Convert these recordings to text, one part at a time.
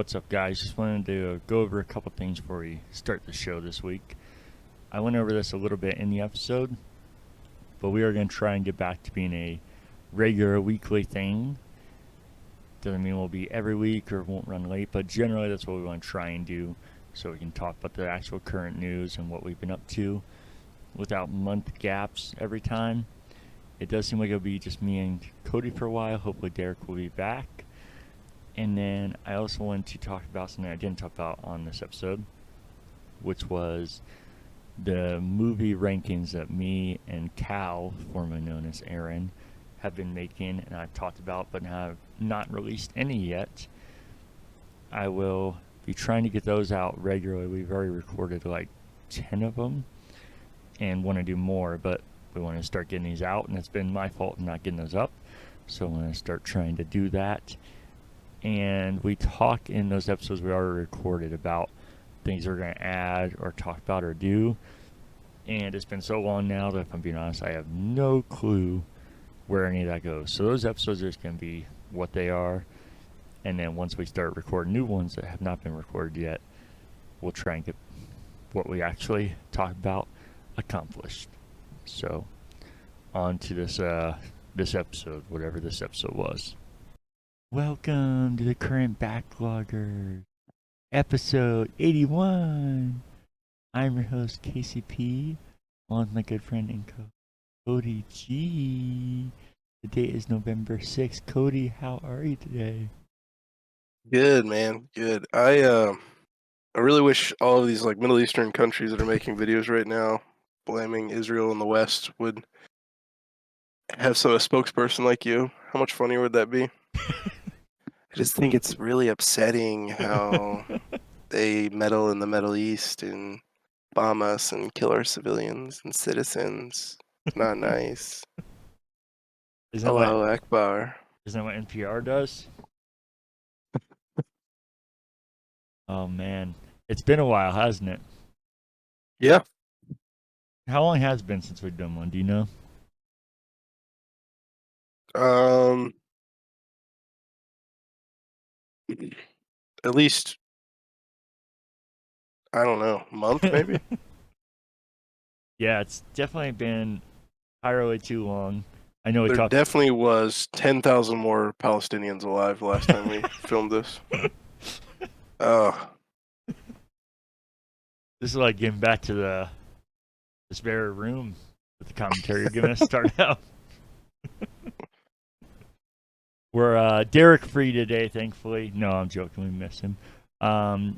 What's up, guys? Just wanted to go over a couple things before we start the show this week. I went over this a little bit in the episode, but we are going to try and get back to being a regular weekly thing. Doesn't mean we'll be every week or won't run late, but generally that's what we want to try and do so we can talk about the actual current news and what we've been up to without month gaps every time. It does seem like it'll be just me and Cody for a while. Hopefully Derek will be back. And then I also wanted to talk about something I didn't talk about on this episode, which was the movie rankings that me and Cal, formerly known as Aaron, have been making and I've talked about but have not released any yet. I will be trying to get those out regularly. We've already recorded like 10 of them and want to do more, but we want to start getting these out, and it's been my fault not getting those up. So I'm going to start trying to do that. And we talk in those episodes we already recorded about things we're going to add or talk about or do. And it's been so long now that, if I'm being honest, I have no clue where any of that goes. So those episodes are just going to be what they are. And then once we start recording new ones that have not been recorded yet, we'll try and get what we actually talk about accomplished. So on to this episode, whatever this episode was. Welcome to the Current Backloggers, episode 81. I'm your host, KCP, along with my good friend and Cody G. The date is November 6th. Cody, how are you today? Good, man. Good. I really wish all of these like Middle Eastern countries that are making videos right now blaming Israel and the West would have a spokesperson like you. How much funnier would that be? I just think it's really upsetting how they meddle in the Middle East and bomb us and kill our civilians and citizens. It's not nice. Allahu Akbar. Isn't that what NPR does? Oh, man. It's been a while, hasn't it? Yeah. How long has it been since we've done one? Do you know? At least, I don't know, a month maybe? Yeah, it's definitely been entirely too long. I know there definitely was 10,000 more Palestinians alive last time we filmed this. Oh. This is like getting back to this very room with the commentary you're giving us start out. We're Derek free today, thankfully. No, I'm joking. We miss him.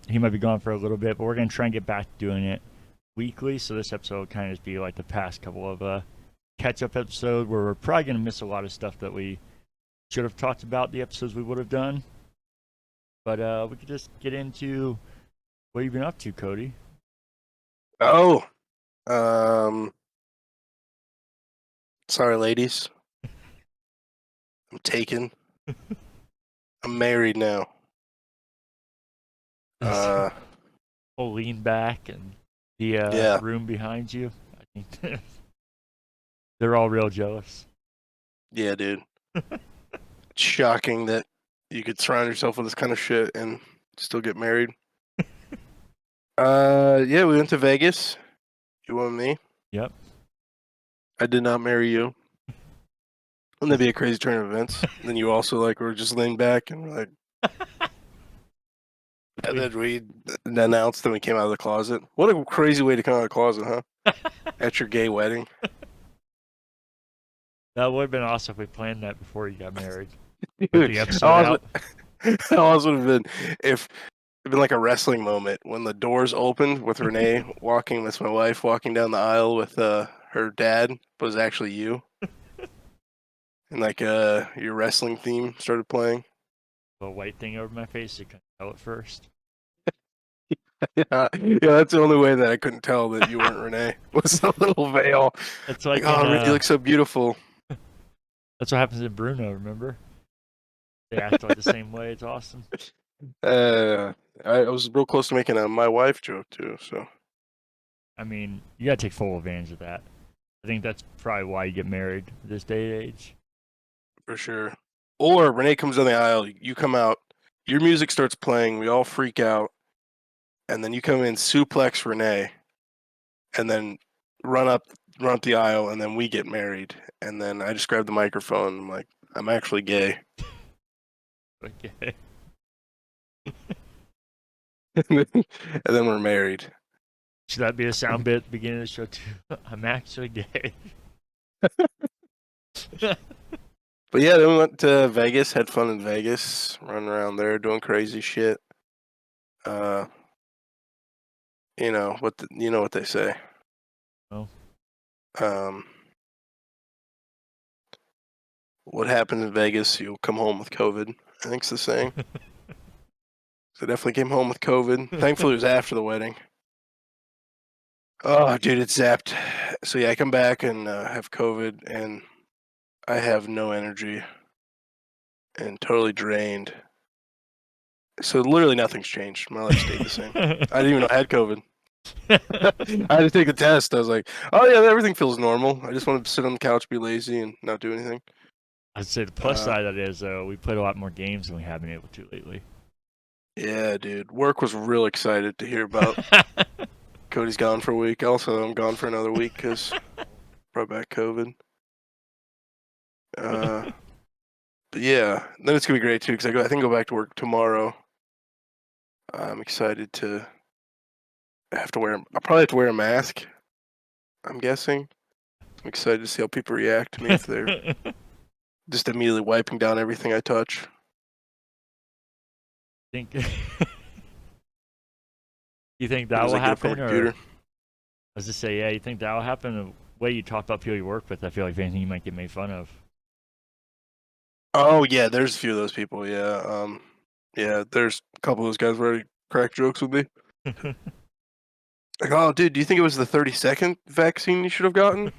He might be gone for a little bit, but we're going to try and get back to doing it weekly. So this episode will kind of just be like the past couple of catch-up episode where we're probably going to miss a lot of stuff that we should have talked about, the episodes we would have done. But we could just get into what you've been up to, Cody. Oh. Sorry, ladies. I'm taken. I'm married now. We'll lean back and the room behind you. I think they're all real jealous. Yeah, dude. It's shocking that you could surround yourself with this kind of shit and still get married. Yeah, we went to Vegas. You and me. Yep. I did not marry you. Wouldn't that be a crazy turn of events? And then you also were just laying back and we're like, and then we announced and we came out of the closet. What a crazy way to come out of the closet, huh? At your gay wedding. That would have been awesome if we planned that before you got married. Dude, how awesome would have been if it'd been like a wrestling moment when the doors opened with Renee walking, that's my wife, walking down the aisle with her dad, but it was actually you. And your wrestling theme started playing. A white thing over my face, you couldn't tell it first. Yeah, that's the only way that I couldn't tell that you weren't Renee. Was a little veil. It's like oh, you look so beautiful. That's what happens in Bruno, remember? They act like the same way. It's awesome. I was real close to making a my wife joke too, so. I mean, you gotta take full advantage of that. I think that's probably why you get married this day and age. For sure. Or Renee comes down the aisle, you come out, Your music starts playing, we all freak out, and then you come in, suplex Renee, and then run up the aisle, and then we get married. And then I just grab the microphone. I'm like, I'm actually gay. Okay. And then we're married. Should that be a sound bit at the beginning of the show too? I'm actually gay. But yeah, then we went to Vegas, had fun in Vegas, running around there doing crazy shit. You know what they say. Oh. Um, what happens in Vegas, you'll come home with COVID. I think's the saying. So I definitely came home with COVID. Thankfully, it was after the wedding. Oh, dude, it zapped. So yeah, I come back and have COVID, and I have no energy and totally drained. So literally nothing's changed. My life stayed the same. I didn't even know I had COVID. I had to take the test. I was like, oh yeah, everything feels normal. I just wanted to sit on the couch, be lazy, and not do anything. I'd say the plus side of it is we played a lot more games than we have been able to lately. Yeah, dude. Work was real excited to hear about Cody's gone for a week. Also, I'm gone for another week because brought back COVID. But yeah, then it's gonna be great too because I think I go back to work tomorrow. I'm excited to have to wear. I'll probably have to wear a mask. I'm guessing. I'm excited to see how people react to me if they're just immediately wiping down everything I touch. think you think that As will I get up from happen, my or computer. I was just say, yeah, you think that will happen? The way you talk about people you work with, I feel like if anything, you might get made fun of. Oh yeah, there's a few of those people. Yeah, yeah. There's a couple of those guys who already crack jokes with me. Like, oh, dude, do you think it was the 32nd vaccine you should have gotten?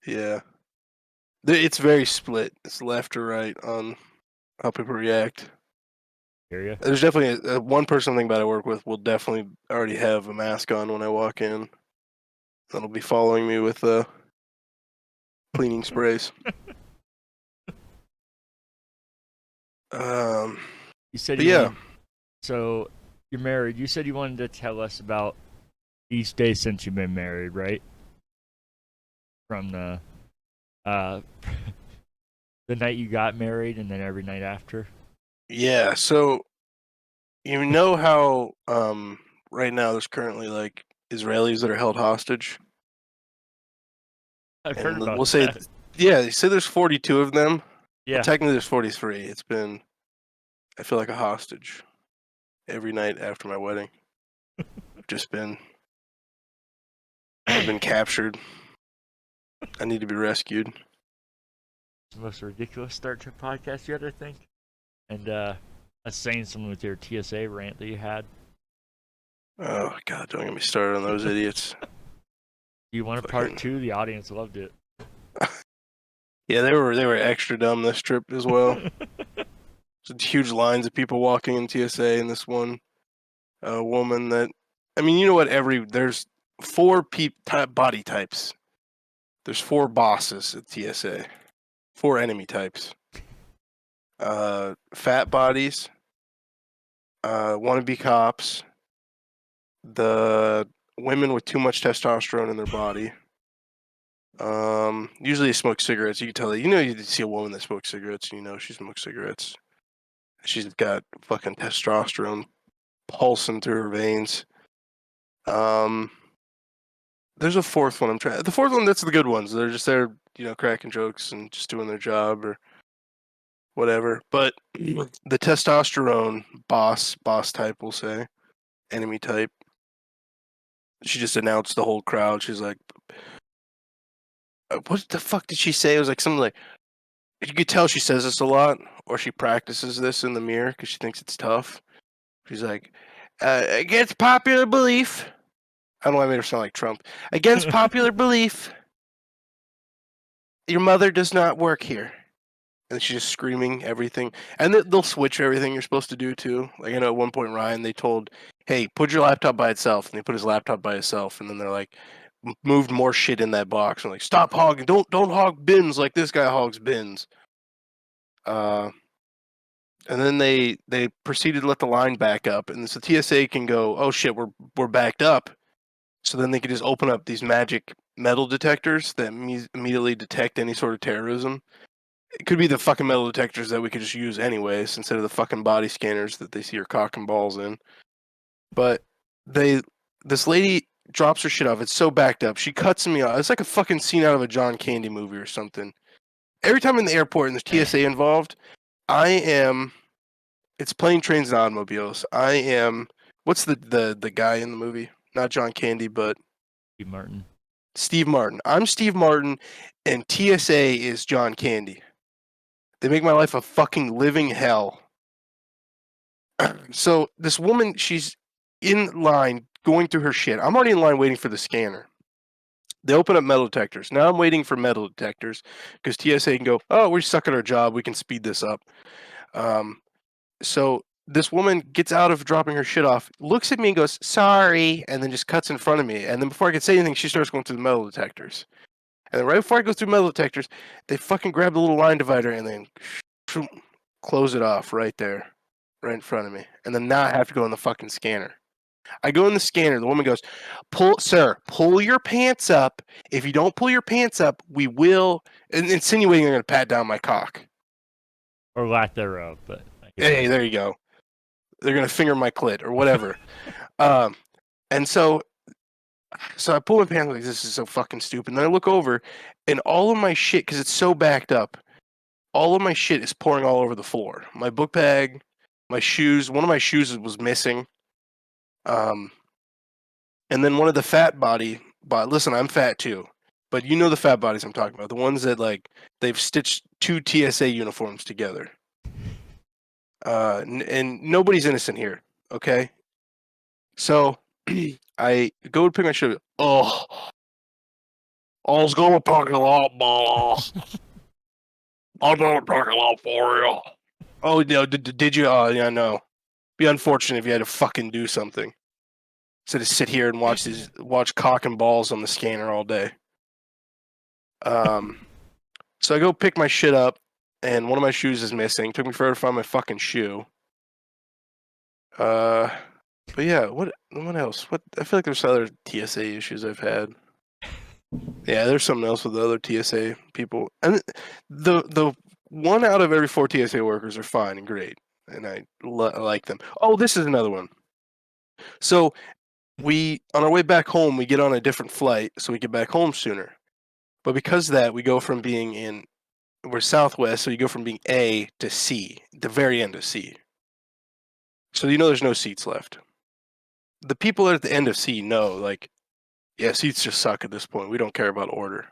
Yeah. It's very split. It's left or right on how people react. Hear you? There's definitely one person I think about I work with will definitely already have a mask on when I walk in. That'll be following me with cleaning sprays. Um, You said but you yeah, wanted. So you're married. You said you wanted to tell us about each day since you've been married, right? From the uh, the night you got married, and then every night after. yeah. So you know how right now there's currently like Israelis that are held hostage, I've heard and about we'll say, that. yeah, they say there's 42 of them. Well, Yeah. technically there's 43. It's been, I feel like a hostage every night after my wedding. Just been, I've been captured. I need to be rescued. It's the most ridiculous start to a podcast yet, I think. And that's saying something with your TSA rant that you had. Oh God, don't get me started on those idiots. Do you want a part Fucking two? The audience loved it. yeah, they were extra dumb this trip as well. Just huge lines of people walking in TSA, and this one woman that, I mean, you know what? There's four body types. There's four bosses at TSA. Four enemy types. Fat bodies. Wannabe cops. The women with too much testosterone in their body. Usually they smoke cigarettes. You can tell that. You know, you see a woman that smokes cigarettes, and you know she smokes cigarettes. She's got fucking testosterone pulsing through her veins. Um, there's a fourth one. The fourth one. That's the good ones. They're just there, you know, cracking jokes and just doing their job or whatever. But the testosterone boss type, we'll say, enemy type. She just announced the whole crowd. She's like, "What the fuck did she say?" It was like something like, you could tell she says this a lot, or she practices this in the mirror because she thinks it's tough. She's like, against popular belief. I don't know why I made her sound like Trump. Against popular belief, your mother does not work here. And she's just screaming everything. And they'll switch everything you're supposed to do too. Like, I know at one point, Ryan, they told, hey, put your laptop by itself. And they put his laptop by itself. And then they're like, moved more shit in that box. And like, stop hogging. Don't hog bins like this guy hogs bins. And then they proceeded to let the line back up, and so TSA can go, oh shit, we're backed up. So then they can just open up these magic metal detectors that immediately detect any sort of terrorism. It could be the fucking metal detectors that we could just use anyways, instead of the fucking body scanners that they see your cock and balls in. But this lady drops her shit off. It's so backed up. She cuts me off. It's like a fucking scene out of a John Candy movie or something. Every time I'm in the airport and there's TSA involved, it's plane, trains, and automobiles. What's the guy in the movie? Not John Candy, but Steve Martin. Steve Martin. I'm Steve Martin, and TSA is John Candy. They make my life a fucking living hell. So this woman, she's in line going through her shit. I'm already in line waiting for the scanner. They open up metal detectors. Now I'm waiting for metal detectors because TSA can go, oh, we suck at our job. We can speed this up. So this woman gets out of dropping her shit off, looks at me and goes, sorry, and then just cuts in front of me. And then before I can say anything, she starts going through the metal detectors. And then right before I go through metal detectors, they fucking grab the little line divider and then close it off right there, right in front of me. And then now I have to go in the fucking scanner. I go in the scanner. The woman goes, pull your pants up. If you don't pull your pants up, we will, insinuating they're going to pat down my cock. Or lack thereof, but hey, there you go. They're going to finger my clit or whatever. And so I pull my pants, like, this is so fucking stupid. And then I look over, and all of my shit, because it's so backed up, all of my shit is pouring all over the floor. My book bag, my shoes. One of my shoes was missing. And then one of the fat body. But listen, I'm fat too. But you know the fat bodies I'm talking about. The ones that, like, they've stitched two TSA uniforms together. And nobody's innocent here, okay? So I go to pick my shit up. Oh, I was going to parking lot, boss. I'll go to parking lot for you. Oh, no, did you? Oh, yeah, no. Be unfortunate if you had to fucking do something. Instead of sit here and watch cock and balls on the scanner all day. So I go pick my shit up, and one of my shoes is missing. Took me forever to find my fucking shoe. But yeah, what else? I feel like there's other TSA issues I've had. Yeah, there's something else with the other TSA people, and the one out of every 4 TSA workers are fine and great, and I like them. Oh, this is another one. So on our way back home, we get on a different flight, so we get back home sooner. But because of that, we're Southwest, so you go from being A to C, the very end of C. So there's no seats left. The people at the end of C know, like, yeah, seats just suck at this point. We don't care about order.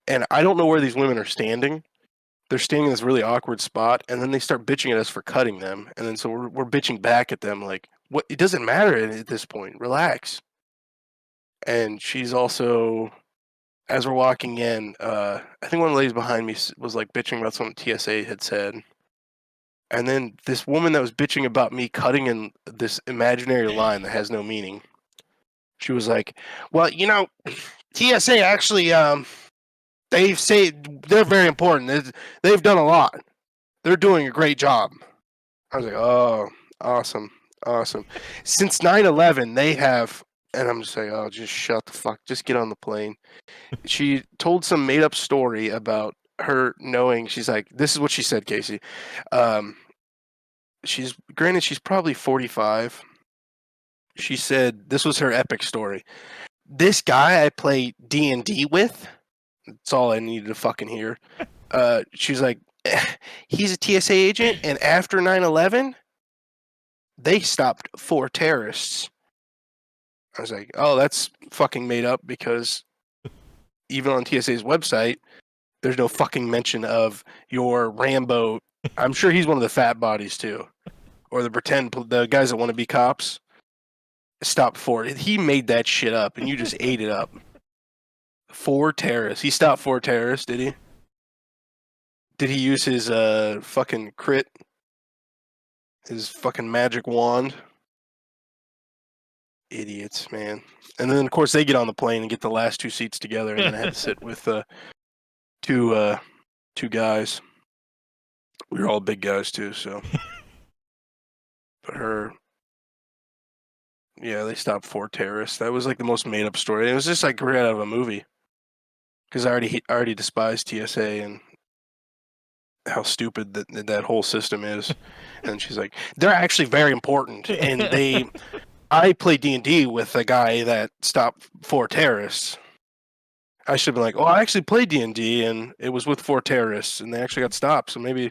And I don't know where these women are standing. They're standing in this really awkward spot, and then they start bitching at us for cutting them. And then so we're bitching back at them, like, what? It doesn't matter at this point. Relax. And she's also, as we're walking in, I think one of the ladies behind me was like bitching about something TSA had said. And then this woman that was bitching about me cutting in this imaginary line that has no meaning, she was like, well, TSA actually, they say they're very important. They've done a lot. They're doing a great job. I was like, oh, awesome. Since 9/11, they have, and I'm just like, oh, just shut the fuck, just get on the plane. She told some made up story about her knowing. She's like, this is what she said, Casey. She's probably 45. She said this was her epic story. This guy I play D&D with. That's all I needed to fucking hear. She's like, he's a TSA agent, and after 9/11, they stopped 4 terrorists. I was like, oh, that's fucking made up, because even on TSA's website, there's no fucking mention of your Rambo. I'm sure he's one of the fat bodies too, or the guys that want to be cops. Stopped 4. He made that shit up, and you just ate it up. 4 terrorists. He stopped 4 terrorists, did he? Did he use his fucking crit? His fucking magic wand? Idiots, man. And then of course they get on the plane and get the last 2 seats together, and then I had to sit with two guys. We were all big guys too, so. But her, yeah, they stopped 4 terrorists. That was like the most made up story. It was just like right out of a movie. Because I already despise TSA and how stupid that whole system is. And she's like, they're actually very important, and I play D&D with a guy that stopped 4 terrorists. I should have been like, oh, I actually played D&D, and it was with 4 terrorists, and they actually got stopped. So maybe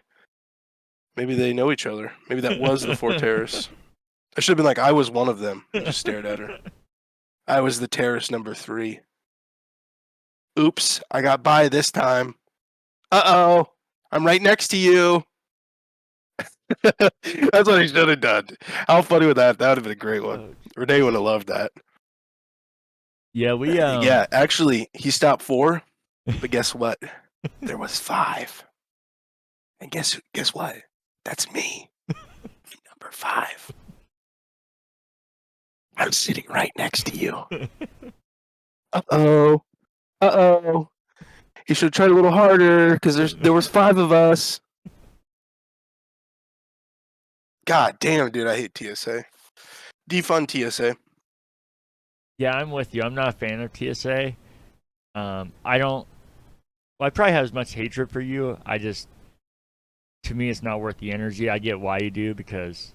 they know each other. Maybe that was the 4 terrorists. I should have been like, I was one of them, and just stared at her. I was the terrorist number 3. Oops, I got by this time. Uh-oh, I'm right next to you. That's what he should have done. How funny would that? That would have been a great one. Renee would have loved that. Yeah, we Yeah, actually, he stopped 4, but guess what? There was 5. And guess what? That's me. Number 5. I'm sitting right next to you. Uh-oh. Uh-oh. He should have tried a little harder because there was 5 of us. God damn, dude, I hate TSA. Defund TSA. Yeah, I'm with you. I'm not a fan of TSA. I don't. Well, I probably have as much hatred for you. To me, it's not worth the energy. I get why you do because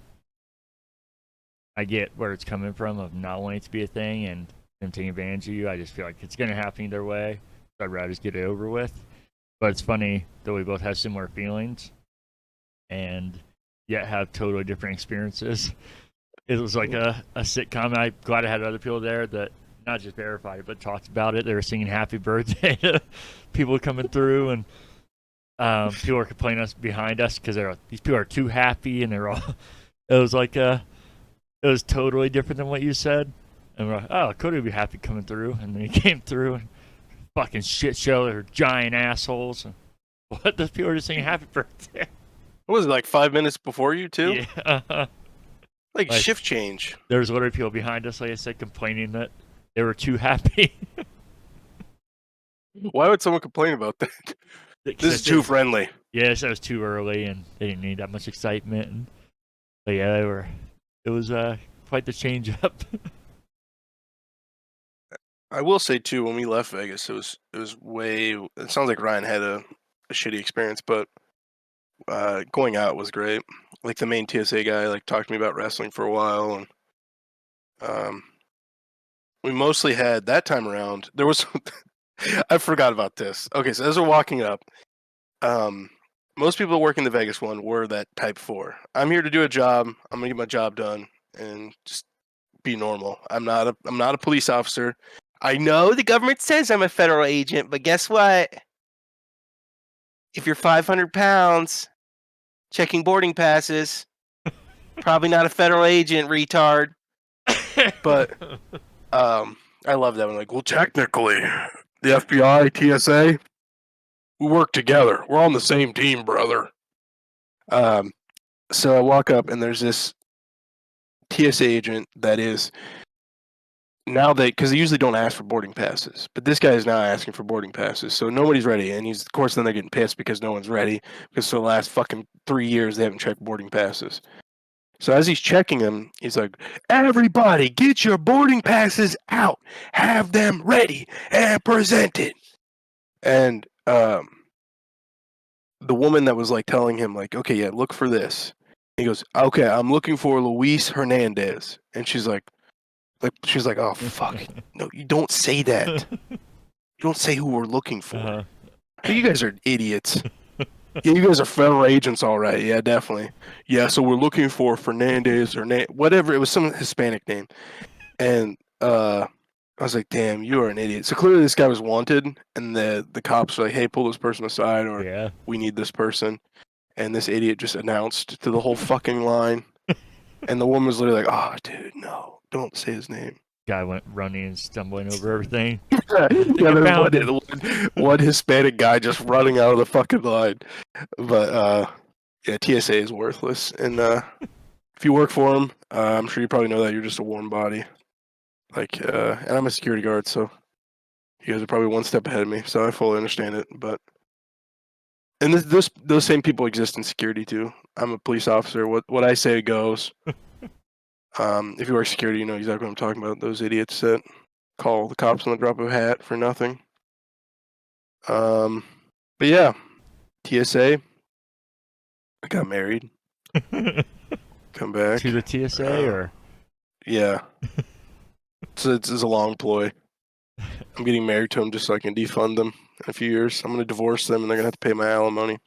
I get where it's coming from of not wanting it to be a thing and them taking advantage of you. I just feel like it's going to happen either way. So I'd rather just get it over with. But it's funny that we both have similar feelings and yet have totally different experiences. It was like a sitcom. I'm glad I had other people there that not just verified it, but talked about it. They were singing happy birthday to people coming through, and people were complaining us behind us because these people are too happy, and they're all. It was like it was totally different than what you said, and we're like, oh, Cody would be happy coming through, and then he came through and fucking shit show. They're giant assholes. And what? Those people are just singing happy birthday. What was it, like 5 minutes before you too? Yeah. Like shift change. There was literally people behind us, like I said, complaining that they were too happy. Why would someone complain about that? This is too friendly. Yeah, so it was too early, and they didn't need that much excitement. But yeah, it was quite the change up. I will say too, when we left Vegas, it was way. It sounds like Ryan had a shitty experience, but going out was great. Like the main TSA guy, like talked to me about wrestling for a while, and we mostly had that time around. There was, I forgot about this. Okay, so as we're walking up, most people that work in the Vegas one were that type 4. I'm here to do a job. I'm gonna get my job done and just be normal. I'm not a police officer. I know the government says I'm a federal agent, but guess what? If you're 500 pounds, checking boarding passes, probably not a federal agent, retard. But I love that one. Like, well, technically, the FBI, TSA, we work together. We're on the same team, brother. So I walk up and there's this TSA agent that is now because they usually don't ask for boarding passes, but this guy is now asking for boarding passes, so nobody's ready, and of course then they're getting pissed because no one's ready because for the last fucking 3 years they haven't checked boarding passes. So as he's checking them, he's like, "Everybody, get your boarding passes out, have them ready and presented." And the woman that was like telling him like, "Okay, yeah, look for this." He goes, "Okay, I'm looking for Luis Hernandez," and she's like, "Oh fuck, no, you don't say that. You don't say who we're looking for. Uh-huh. You guys are idiots. Yeah, you guys are federal agents, all right. Yeah, definitely. Yeah, so we're looking for Fernandez or whatever. It was some Hispanic name, and I was like, damn, you are an idiot. So clearly this guy was wanted, and the cops were like, hey, pull this person aside, or we need this person. And this idiot just announced to the whole fucking line, and the woman was literally like, oh, dude, no, don't say his name. Guy went running and stumbling over everything. Yeah, there's one Hispanic guy just running out of the fucking line. But yeah, TSA is worthless, and if you work for them, I'm sure you probably know that you're just a warm body. Like, and I'm a security guard, so you guys are probably one step ahead of me, so I fully understand it. But And those same people exist in security too. I'm a police officer. What I say goes. If you work security, you know exactly what I'm talking about. Those idiots that call the cops on the drop of a hat for nothing. But yeah, TSA. I got married. Come back. To the TSA, or Yeah, it's a long ploy. I'm getting married to them just so I can defund them in a few years. I'm gonna divorce them, and they're gonna have to pay my alimony.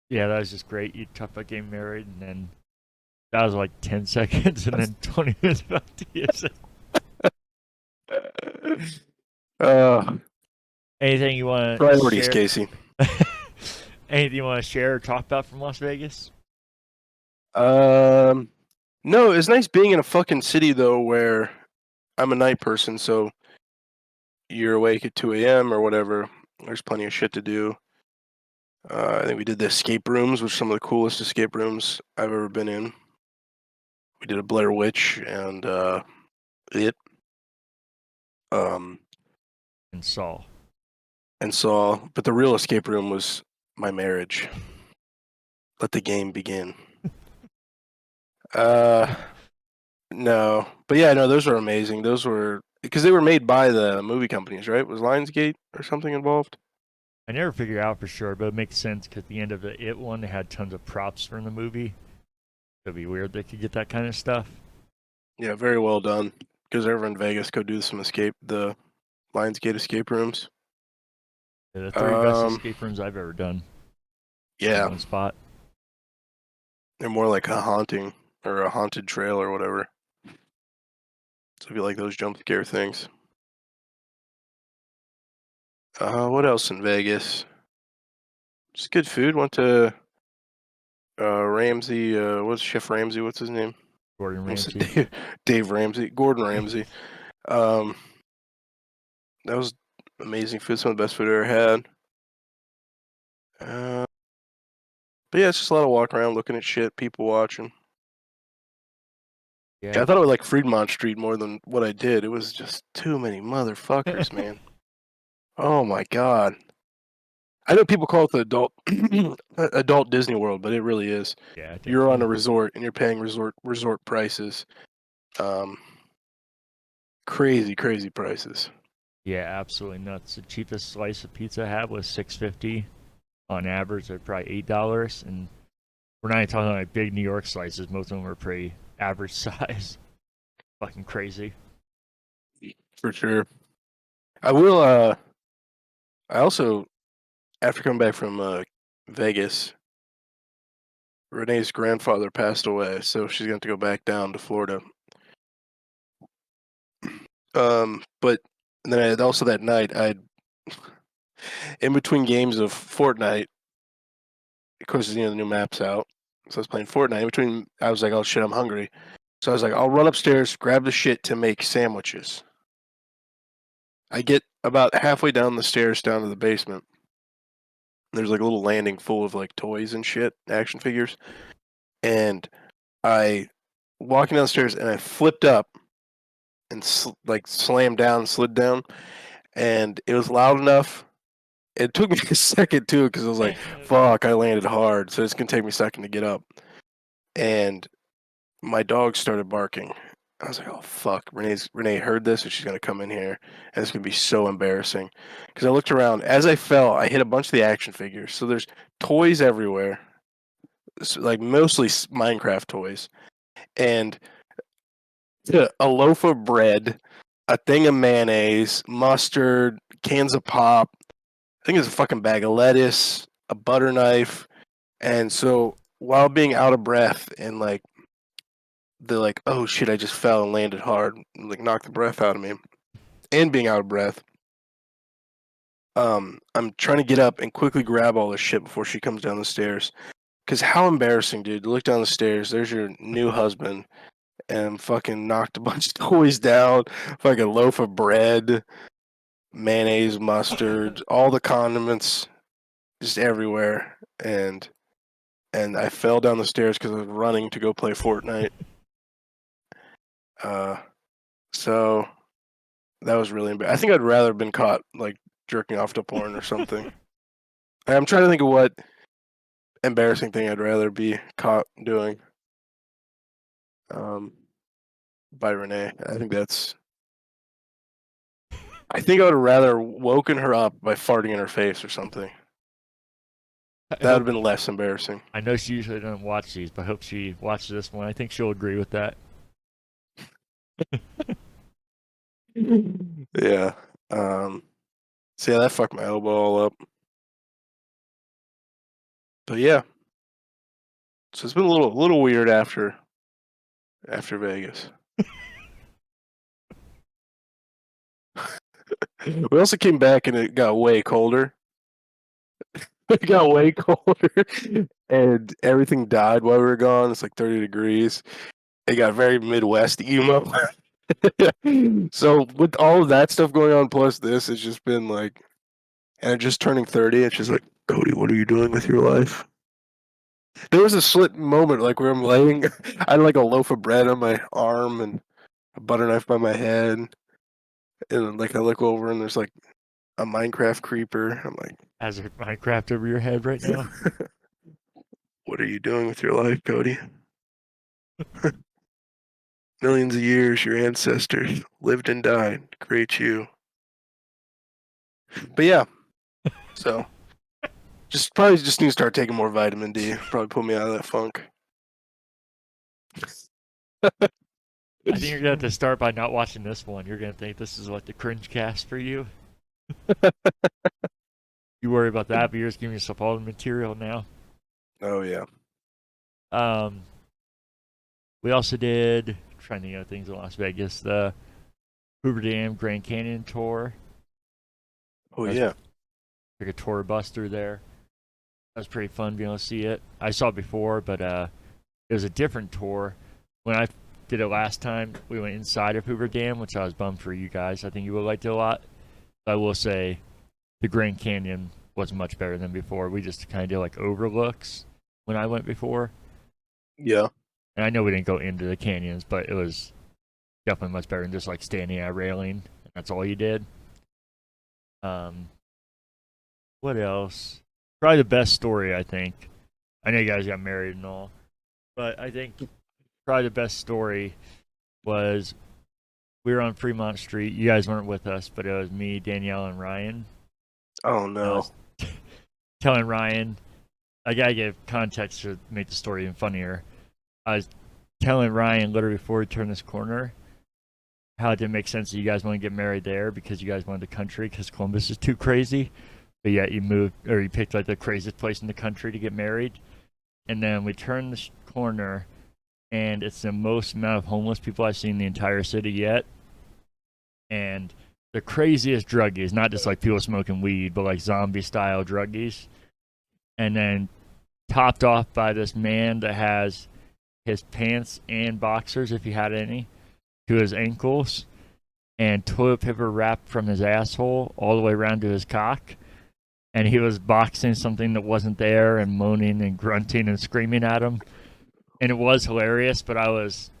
yeah, that was just great. You talked about getting married, and then that was like 10 seconds, and then 20 minutes about TSA. Uh, Anything you want to Priorities, share? Casey. Anything you want to share or talk about from Las Vegas? Um, no, it's nice being in a fucking city though, where I'm a night person, so you're awake at 2 a.m. or whatever. There's plenty of shit to do. I think we did the escape rooms, which are some of the coolest escape rooms I've ever been in. We did a Blair Witch and it. Um, And Saul. and saw, but the real escape room was my marriage. Let the game begin. Uh, no, but yeah, no, those were amazing. Those were because they were made by the movie companies, right? Was Lionsgate or something involved? I never figured out for sure, but it makes sense because at the end of the It one, they had tons of props from the movie. It'd be weird they could get that kind of stuff. Yeah, very well done. Because everyone in Vegas go do some the Lionsgate escape rooms. They're the three best Um, escape rooms I've ever done in yeah, one spot. they're more like a haunting or a haunted trail or whatever. So if you like those jump scare things. What else in Vegas? Just good food. Went to Ramsey. What's Chef Ramsey? What's his name? Gordon I said Ramsay. Dave Ramsey. Gordon Ramsay. Um, that was amazing food. Some of the best food I ever had. Uh, but yeah, it's just a lot of walking around, looking at shit, people watching. Yeah, Yeah. I thought I would like Fremont Street more than what I did. It was just too many motherfuckers, man. Oh my god. I know people call it the adult Disney World, but it really is. Yeah, You're on a definitely. resort and you're paying resort prices. Um, crazy prices. Yeah, absolutely nuts. The cheapest slice of pizza I had was $6.50 on average. They're probably $8, and we're not even talking like big New York slices. Most of them were pretty average size. Fucking crazy. For sure. I will I also after coming back from Vegas, Renee's grandfather passed away, so she's going to go back down to Florida. But then I had also that night I'd in between games of Fortnite, of course, you know the new map's out. So I was playing Fortnite. In between, I was like, "Oh shit, I'm hungry." So I was like, "I'll run upstairs, grab the shit to make sandwiches." I get about halfway down the stairs down to the basement. There's like a little landing full of like toys and shit, action figures, and I walking downstairs and I flipped up and like slammed down, slid down, and it was loud enough. It took me a second too because I was like, "Fuck!" I landed hard, so it's gonna take me a second to get up. And my dog started barking. I was like, "Oh fuck!" Renee heard this, and she's gonna come in here, and it's gonna be so embarrassing. Because I looked around as I fell, I hit a bunch of the action figures. So there's toys everywhere, like mostly Minecraft toys, and a loaf of bread, a thing of mayonnaise, mustard, cans of pop. I think it's a fucking bag of lettuce, a butter knife, and so while being out of breath and like the like, oh shit, I just fell and landed hard, like knocked the breath out of me, and being out of breath. I'm trying to get up and quickly grab all this shit before she comes down the stairs. Cause how embarrassing, dude! To look down the stairs, there's your new husband, and fucking knocked a bunch of toys down, fucking loaf of bread, mayonnaise, mustard, all the condiments just everywhere, and I fell down the stairs because I was running to go play Fortnite. Uh, so that was really embarrassing. I think I'd rather have been caught like jerking off to porn or something. I'm trying to think of what embarrassing thing I'd rather be caught doing. By Renee. I think I would have rather woken her up by farting in her face or something. I That would hope. have been less embarrassing. I know she usually doesn't watch these, but I hope she watches this one. I think she'll agree with that. Yeah. So yeah, that fucked my elbow all up. But yeah, so it's been a little weird after Vegas. We also came back and it got way colder. It got way colder, and everything died while we were gone. It's like 30 degrees. It got very Midwest emo. So with all of that stuff going on, plus this, it's just been like, and just turning 30, it's just like, Cody, what are you doing with your life? There was a split moment like where I'm laying, I had like a loaf of bread on my arm and a butter knife by my head, and then like I look over and there's like a Minecraft creeper. I'm like, Has her Minecraft over your head right now? what are you doing with your life, Cody? Millions of years, your ancestors lived and died to create you. But yeah, so probably just need to start taking more vitamin D. Probably put me out of that funk. I think you're gonna have to start by not watching this one. You're gonna think this is like the cringe cast for you. You worry about that, but you're just giving yourself all the material now. Oh yeah. Um, we also did trying to think of things in Las Vegas. The Hoover Dam Grand Canyon tour. Oh That's yeah. like a tour bus through there. That was pretty fun being able to see it. I saw it before, but it was a different tour. When I did it last time, we went inside of Hoover Dam, which I was bummed for you guys. I think you would have liked it a lot. But I will say the Grand Canyon was much better than before. We just kind of did like overlooks when I went before. Yeah. And I know we didn't go into the canyons, but it was definitely much better than just like standing at a railing. And that's all you did. What else? Probably the best story, I think. I know you guys got married and all, but I think probably the best story was we were on Fremont Street. You guys weren't with us, but it was me, Danielle, and Ryan. Oh And I no. was telling Ryan, I gotta give context to make the story even funnier. I was telling Ryan literally before we turned this corner how it didn't make sense that you guys want to get married there because you guys wanted the country because Columbus is too crazy. But yet you moved or you picked like the craziest place in the country to get married. And then we turned the corner and it's the most amount of homeless people I've seen in the entire city yet. And the craziest druggies, not just like people smoking weed, but like zombie style druggies. And then topped off by this man that has his pants and boxers, if he had any, to his ankles, and toilet paper wrapped from his asshole all the way around to his cock. And he was boxing something that wasn't there and moaning and grunting and screaming at him. And it was hilarious, but I was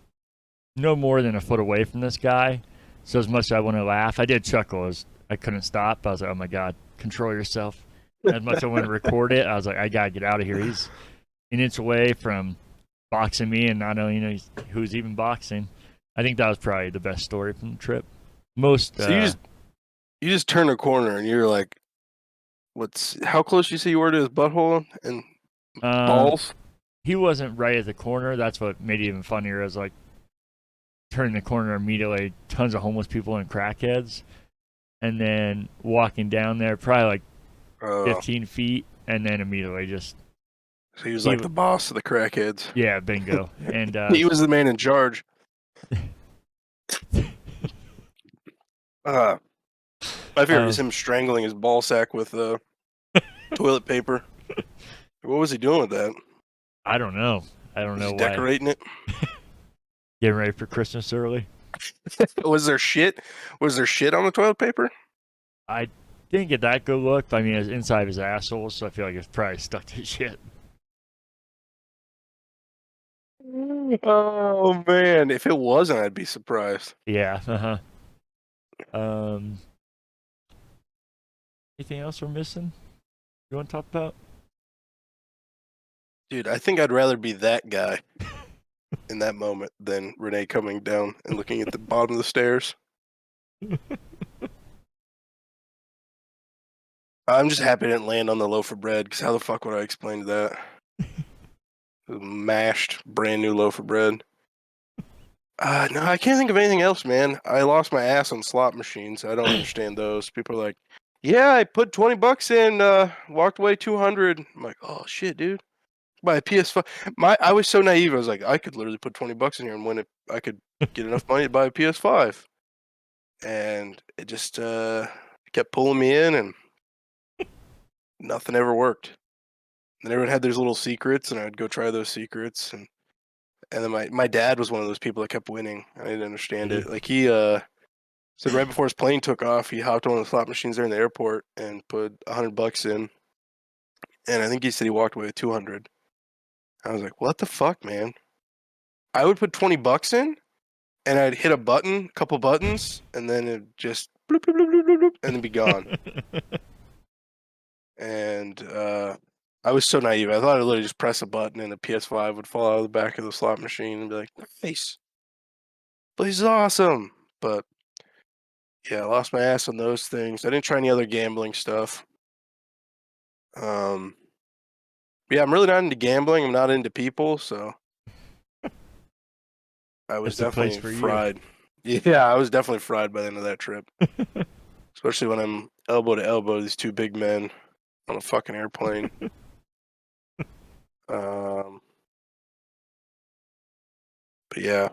no more than a foot away from this guy. So as much as I want to laugh, I did chuckle as I couldn't stop. I was like, oh my God, control yourself. As much as I want to record it, I was like, I got to get out of here. He's an inch away from boxing me and not knowing who's even boxing. I think that was probably the best story from the trip. Most. So you just turn a corner and you're like, how close you say you were to his butthole and balls? He wasn't right at the corner. That's what made it even funnier. Is like turning the corner immediately, tons of homeless people and crackheads, and then walking down there, probably like 15 feet, and then immediately just. So he was like the boss of the crackheads. Yeah, bingo. And he was the man in charge. My favorite is him strangling his ball sack with toilet paper. What was he doing with that? I don't know. I don't know why. Decorating it. Getting ready for Christmas early. Was there shit? Was there shit on the toilet paper? I didn't get that good look, but I mean, it's inside his asshole, so I feel like it's probably stuck to shit. Oh man, if it wasn't, I'd be surprised. Yeah. Anything else we're missing? You want to talk about? Dude, I think I'd rather be that guy in that moment than Renee coming down and looking at the bottom of the stairs. I'm just happy I didn't land on the loaf of bread, because how the fuck would I explain that? A mashed, brand new loaf of bread. No, I can't think of anything else, man. I lost my ass on slot machines. I don't understand those. People are like, yeah, I put 20 bucks in, walked away 200. I'm like, oh shit, dude. Buy a PS5. I was so naive. I was like, I could literally put 20 bucks in here and win it. I could get enough money to buy a PS5. And it just kept pulling me in, and nothing ever worked. And everyone had their little secrets, and I would go try those secrets, and then my dad was one of those people that kept winning. I didn't understand it. Like he said right before his plane took off, he hopped on one of the slot machines there in the airport and put 100 bucks in, and I think he said he walked away with 200. I was like, what the fuck, man? I would put 20 bucks in, and I'd hit a button, a couple buttons, and then it just bloop, bloop, bloop, bloop, bloop, bloop, and then be gone. And I was so naive. I thought I'd literally just press a button and the PS5 would fall out of the back of the slot machine and be like, nice. This is awesome. But yeah, I lost my ass on those things. I didn't try any other gambling stuff. Um, yeah, I'm really not into gambling. I'm not into people, so I was That's the place definitely for you. fried. Yeah, I was definitely fried by the end of that trip. Especially when I'm elbow to elbow with these two big men on a fucking airplane. Um, but yeah,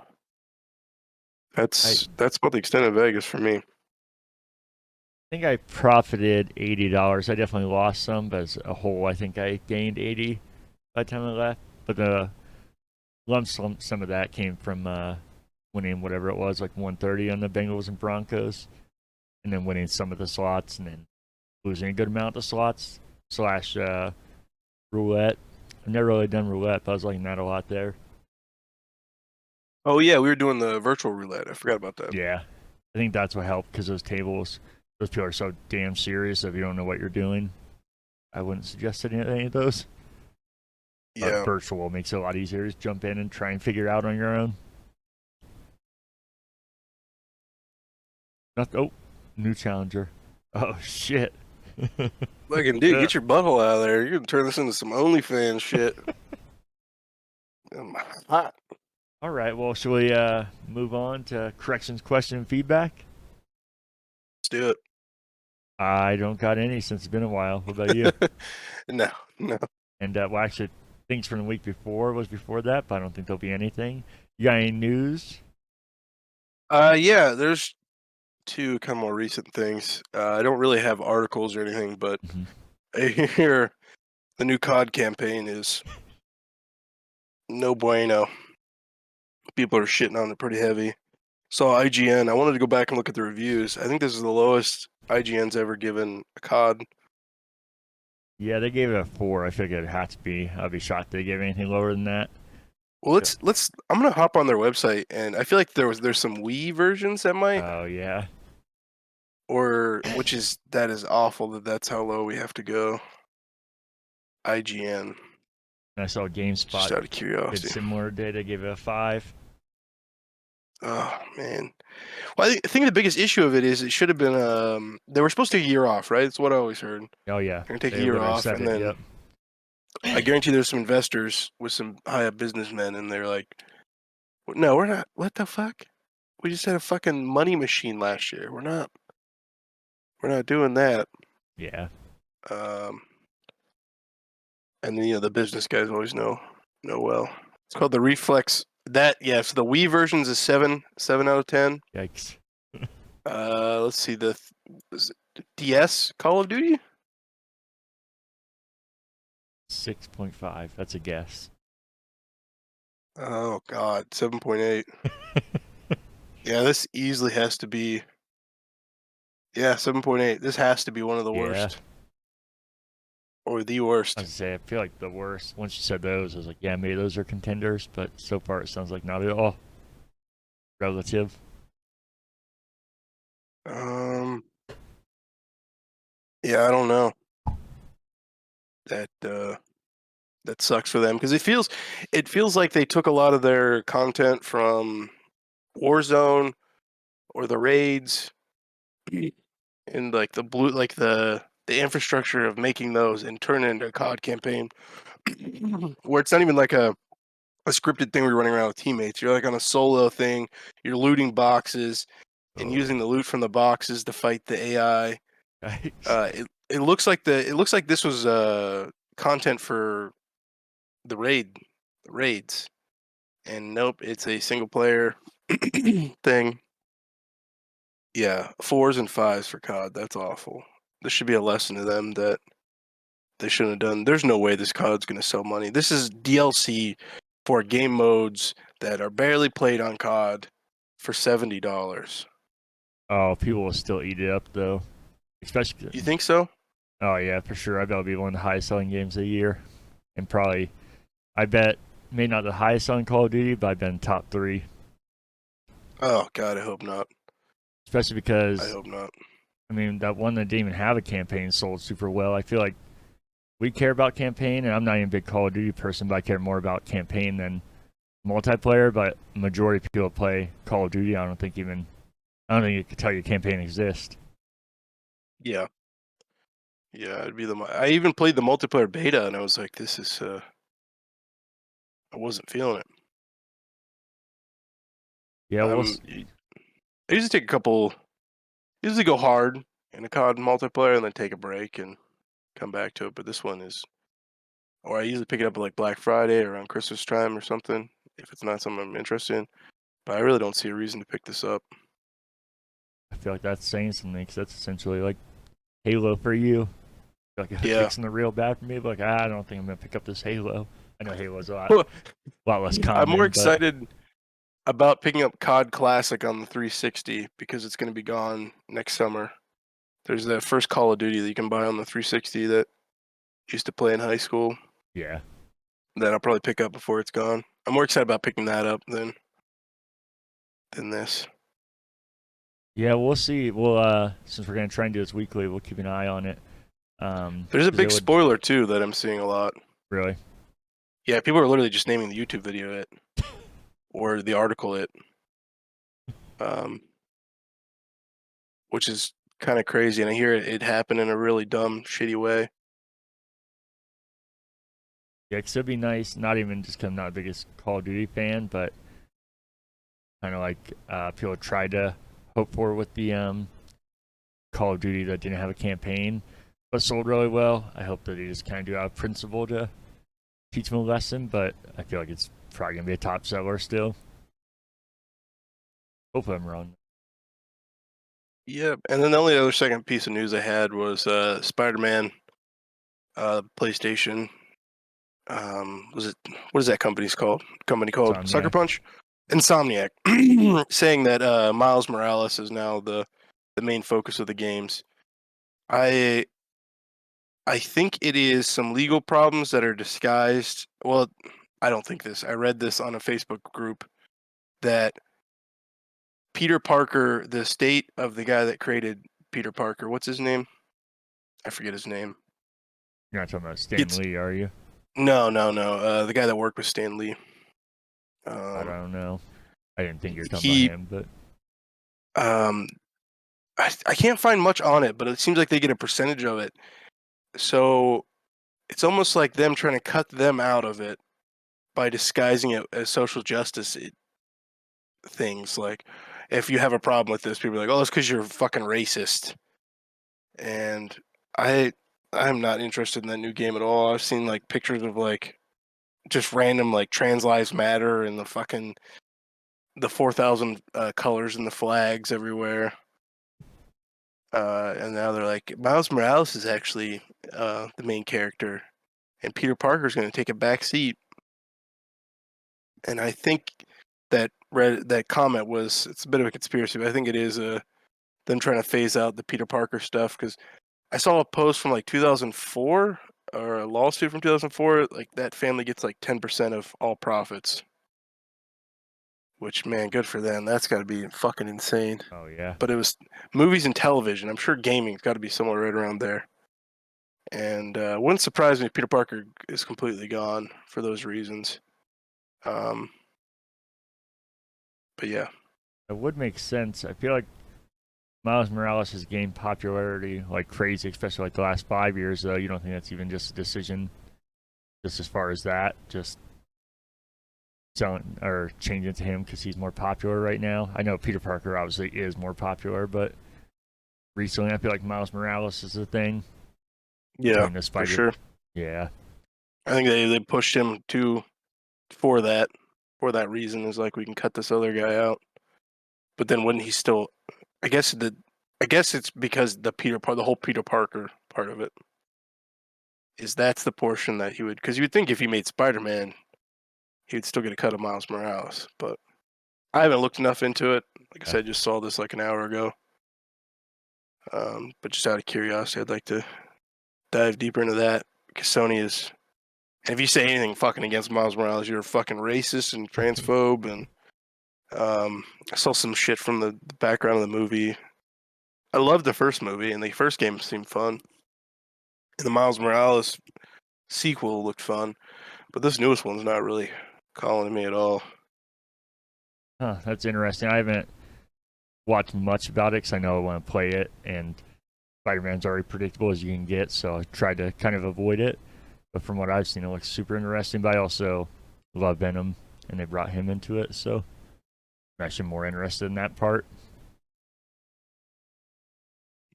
that's about the extent of Vegas for me. I think I profited $80. I definitely lost some, but as a whole, I think I gained 80 by the time I left. But the lump sum, some of that came from winning whatever it was, like 130 on the Bengals and Broncos, and then winning some of the slots, and then losing a good amount of slots slash roulette. I've never really done roulette, but I was liking that a lot there. Oh yeah, we were doing the virtual roulette. I forgot about that. Yeah, I think that's what helped because those tables, those people are so damn serious. If you don't know what you're doing, I wouldn't suggest any of those. But Yeah. virtual makes it a lot easier. Just jump in and try and figure it out on your own. Oh, new challenger. Oh shit. Fucking dude, get your butthole out of there. You're gonna turn this into some OnlyFans shit. I'm hot. All right. Well, shall we move on to corrections, question, and feedback? Let's do it. I don't got any since it's been a while. What about you? No, no. And well, actually, things from the week before was before that, but I don't think there'll be anything. You got any news? Yeah, there's two kind of more recent things. I don't really have articles or anything, but I hear the new COD campaign is no bueno. People are shitting on it pretty heavy. Saw IGN. I wanted to go back and look at the reviews. I think this is the lowest IGN's ever given a COD. Yeah, they gave it a 4. I figured it had to be. I'd be shocked if they gave anything lower than that. Well, let's. I'm gonna hop on their website, and I feel like there's some Wii versions that might, Oh yeah. or that is awful that that's how low we have to go. IGN, And I saw just GameSpot out of did curiosity. similar data, gave it a 5. Oh man. Well, I think the biggest issue of it is it should have been they were supposed to take a year off, right? That's what I always heard. Oh yeah. They're gonna take a They year literally off, said and it. then Yep. I guarantee there's some investors with some high up businessmen, and they're like, no, we're not. What the fuck? We just had a fucking money machine last year. We're not doing that. Yeah. Um, and then the business guys always know well. It's called the Reflex. So the Wii version's a 7 out of 10. Yikes. Let's see is it DS Call of Duty. 6.5. That's a guess. Oh God, 7.8. Yeah, this easily has to be. Yeah, 7.8. This has to be one of the Yeah. worst, or the worst. I was say I feel like the worst. Once you said those, I was like, yeah, maybe those are contenders, but so far it sounds like not at all. Relative. Yeah, I don't know. that that sucks for them because it feels like they took a lot of their content from Warzone or the raids and like the infrastructure of making those and turn it into a COD campaign where it's not even like a scripted thing where you're running around with teammates. You're like on a solo thing. You're looting boxes and Oh, using the loot from the boxes to fight the AI. yikes. It looks like this was content for the raids, and nope, it's a single player thing. Yeah, fours and fives for COD. That's awful. This should be a lesson to them that they shouldn't have done. There's no way this COD's going to sell money. This is DLC for game modes that are barely played on COD for $70. Oh, people will still eat it up though. Especially, You think so? oh yeah, for sure. I bet it'll be one of the highest selling games of the year, and probably, I bet, maybe not the highest selling Call of Duty, but I've been top three. Oh God, I hope not. Especially I because, hope not. I mean, that one that didn't even have a campaign sold super well. I feel like we care about campaign, and I'm not even a big Call of Duty person, but I care more about campaign than multiplayer. But majority of people play Call of Duty. I don't think you could tell your campaign exists. Yeah, yeah, it'd be I even played the multiplayer beta, and I was like, this is. I wasn't feeling it. Yeah, I'm. I usually take a couple. Usually go hard in a COD multiplayer, and then take a break and come back to it. But this one is, or I usually pick it up like Black Friday or around Christmas time or something if it's not something I'm interested in. But I really don't see a reason to pick this up. I feel like that's saying something because that's essentially like Halo for you. I feel like if it Yeah, kicks in the real bad for me, but like I don't think I'm gonna pick up this Halo. I know Halo's well, a lot less I'm more common, but excited about picking up COD Classic on the 360 because it's going to be gone next summer. There's that first Call of Duty that you can buy on the 360 that I used to play in high school yeah, that I'll probably pick up before it's gone. I'm more excited about picking that up than this. yeah, we'll see. We'll since we're gonna try and do this weekly, we'll keep an eye on it. There's a 'Cause it big would spoiler too that I'm seeing a lot. really, Yeah, people are literally just naming the YouTube video it or the article it, um, which is kind of crazy. And I hear it happen in a really dumb, shitty way. yeah, 'cause it'd be nice. Not even just because I'm not the biggest Call of Duty fan, but kind of like people tried to hope for with the Call of Duty that didn't have a campaign but sold really well. I hope that they just kind of do out of principle to teach them a lesson, but I feel like it's probably gonna be a top seller still. Hopefully, I'm wrong. Yep. And then the only other second piece of news I had was Spider-Man, PlayStation. Was it what is that company called Sucker Insomniac. Punch? Insomniac, saying that Miles Morales is now the main focus of the games. I I think it is some legal problems that are disguised. Well, I don't think this. I read this on a Facebook group that Peter Parker, the state of the guy that created Peter Parker, what's his name? I forget his name. You're not talking about Stan It's Lee, are you? no, no, no. The guy that worked with Stan Lee. I Um, don't know. I didn't think you were talking about he him, but um, I can't find much on it, but it seems like they get a percentage of it. So it's almost like them trying to cut them out of it by disguising it as social justice things. Like, if you have a problem with this, people are like, "Oh, it's because you're fucking racist." And I, I'm not interested in that new game at all. I've seen like pictures of like just random like trans lives matter and the 4,000 colors and the flags everywhere. And now they're like, Miles Morales is actually the main character, and Peter Parker's going to take a back seat. And I think that comment was it's a bit of a conspiracy, but I think it is them trying to phase out the Peter Parker stuff because I saw a post from like 2004 or a lawsuit from 2004. Like that family gets like 10% of all profits, which man, good for them. That's got to be fucking insane. oh yeah, But it was movies and television. I'm sure gaming's got to be somewhere right around there. And wouldn't surprise me if Peter Parker is completely gone for those reasons. But yeah. It would make sense. I feel like Miles Morales has gained popularity like crazy, especially like the last 5 years. Though you don't think that's even just a decision, just as far as that, just selling or changing to him because he's more popular right now. I know Peter Parker obviously is more popular, but recently I feel like Miles Morales is the thing Yeah, between the for Spider. sure. Yeah, I think they pushed him for that reason is like we can cut this other guy out. But then wouldn't he still? I guess it's because the whole Peter Parker part of it is that's the portion that he would because you would think if he made Spider-Man he would still get a cut of Miles Morales, but I haven't looked enough into it. Like I yeah. said, I just saw this like an hour ago. But just out of curiosity, I'd like to dive deeper into that because Sony is. And if you say anything fucking against Miles Morales, you're a fucking racist and transphobe. And I saw some shit from the background of the movie. I loved the first movie, and the first game seemed fun. And the Miles Morales sequel looked fun, but this newest one's not really calling to me at all. Huh, that's interesting. I haven't watched much about it because I know I want to play it, and Spider-Man's already predictable as you can get, so I tried to kind of avoid it. But from what I've seen, it looks super interesting. But I also love Venom, and they brought him into it, so I'm actually more interested in that part.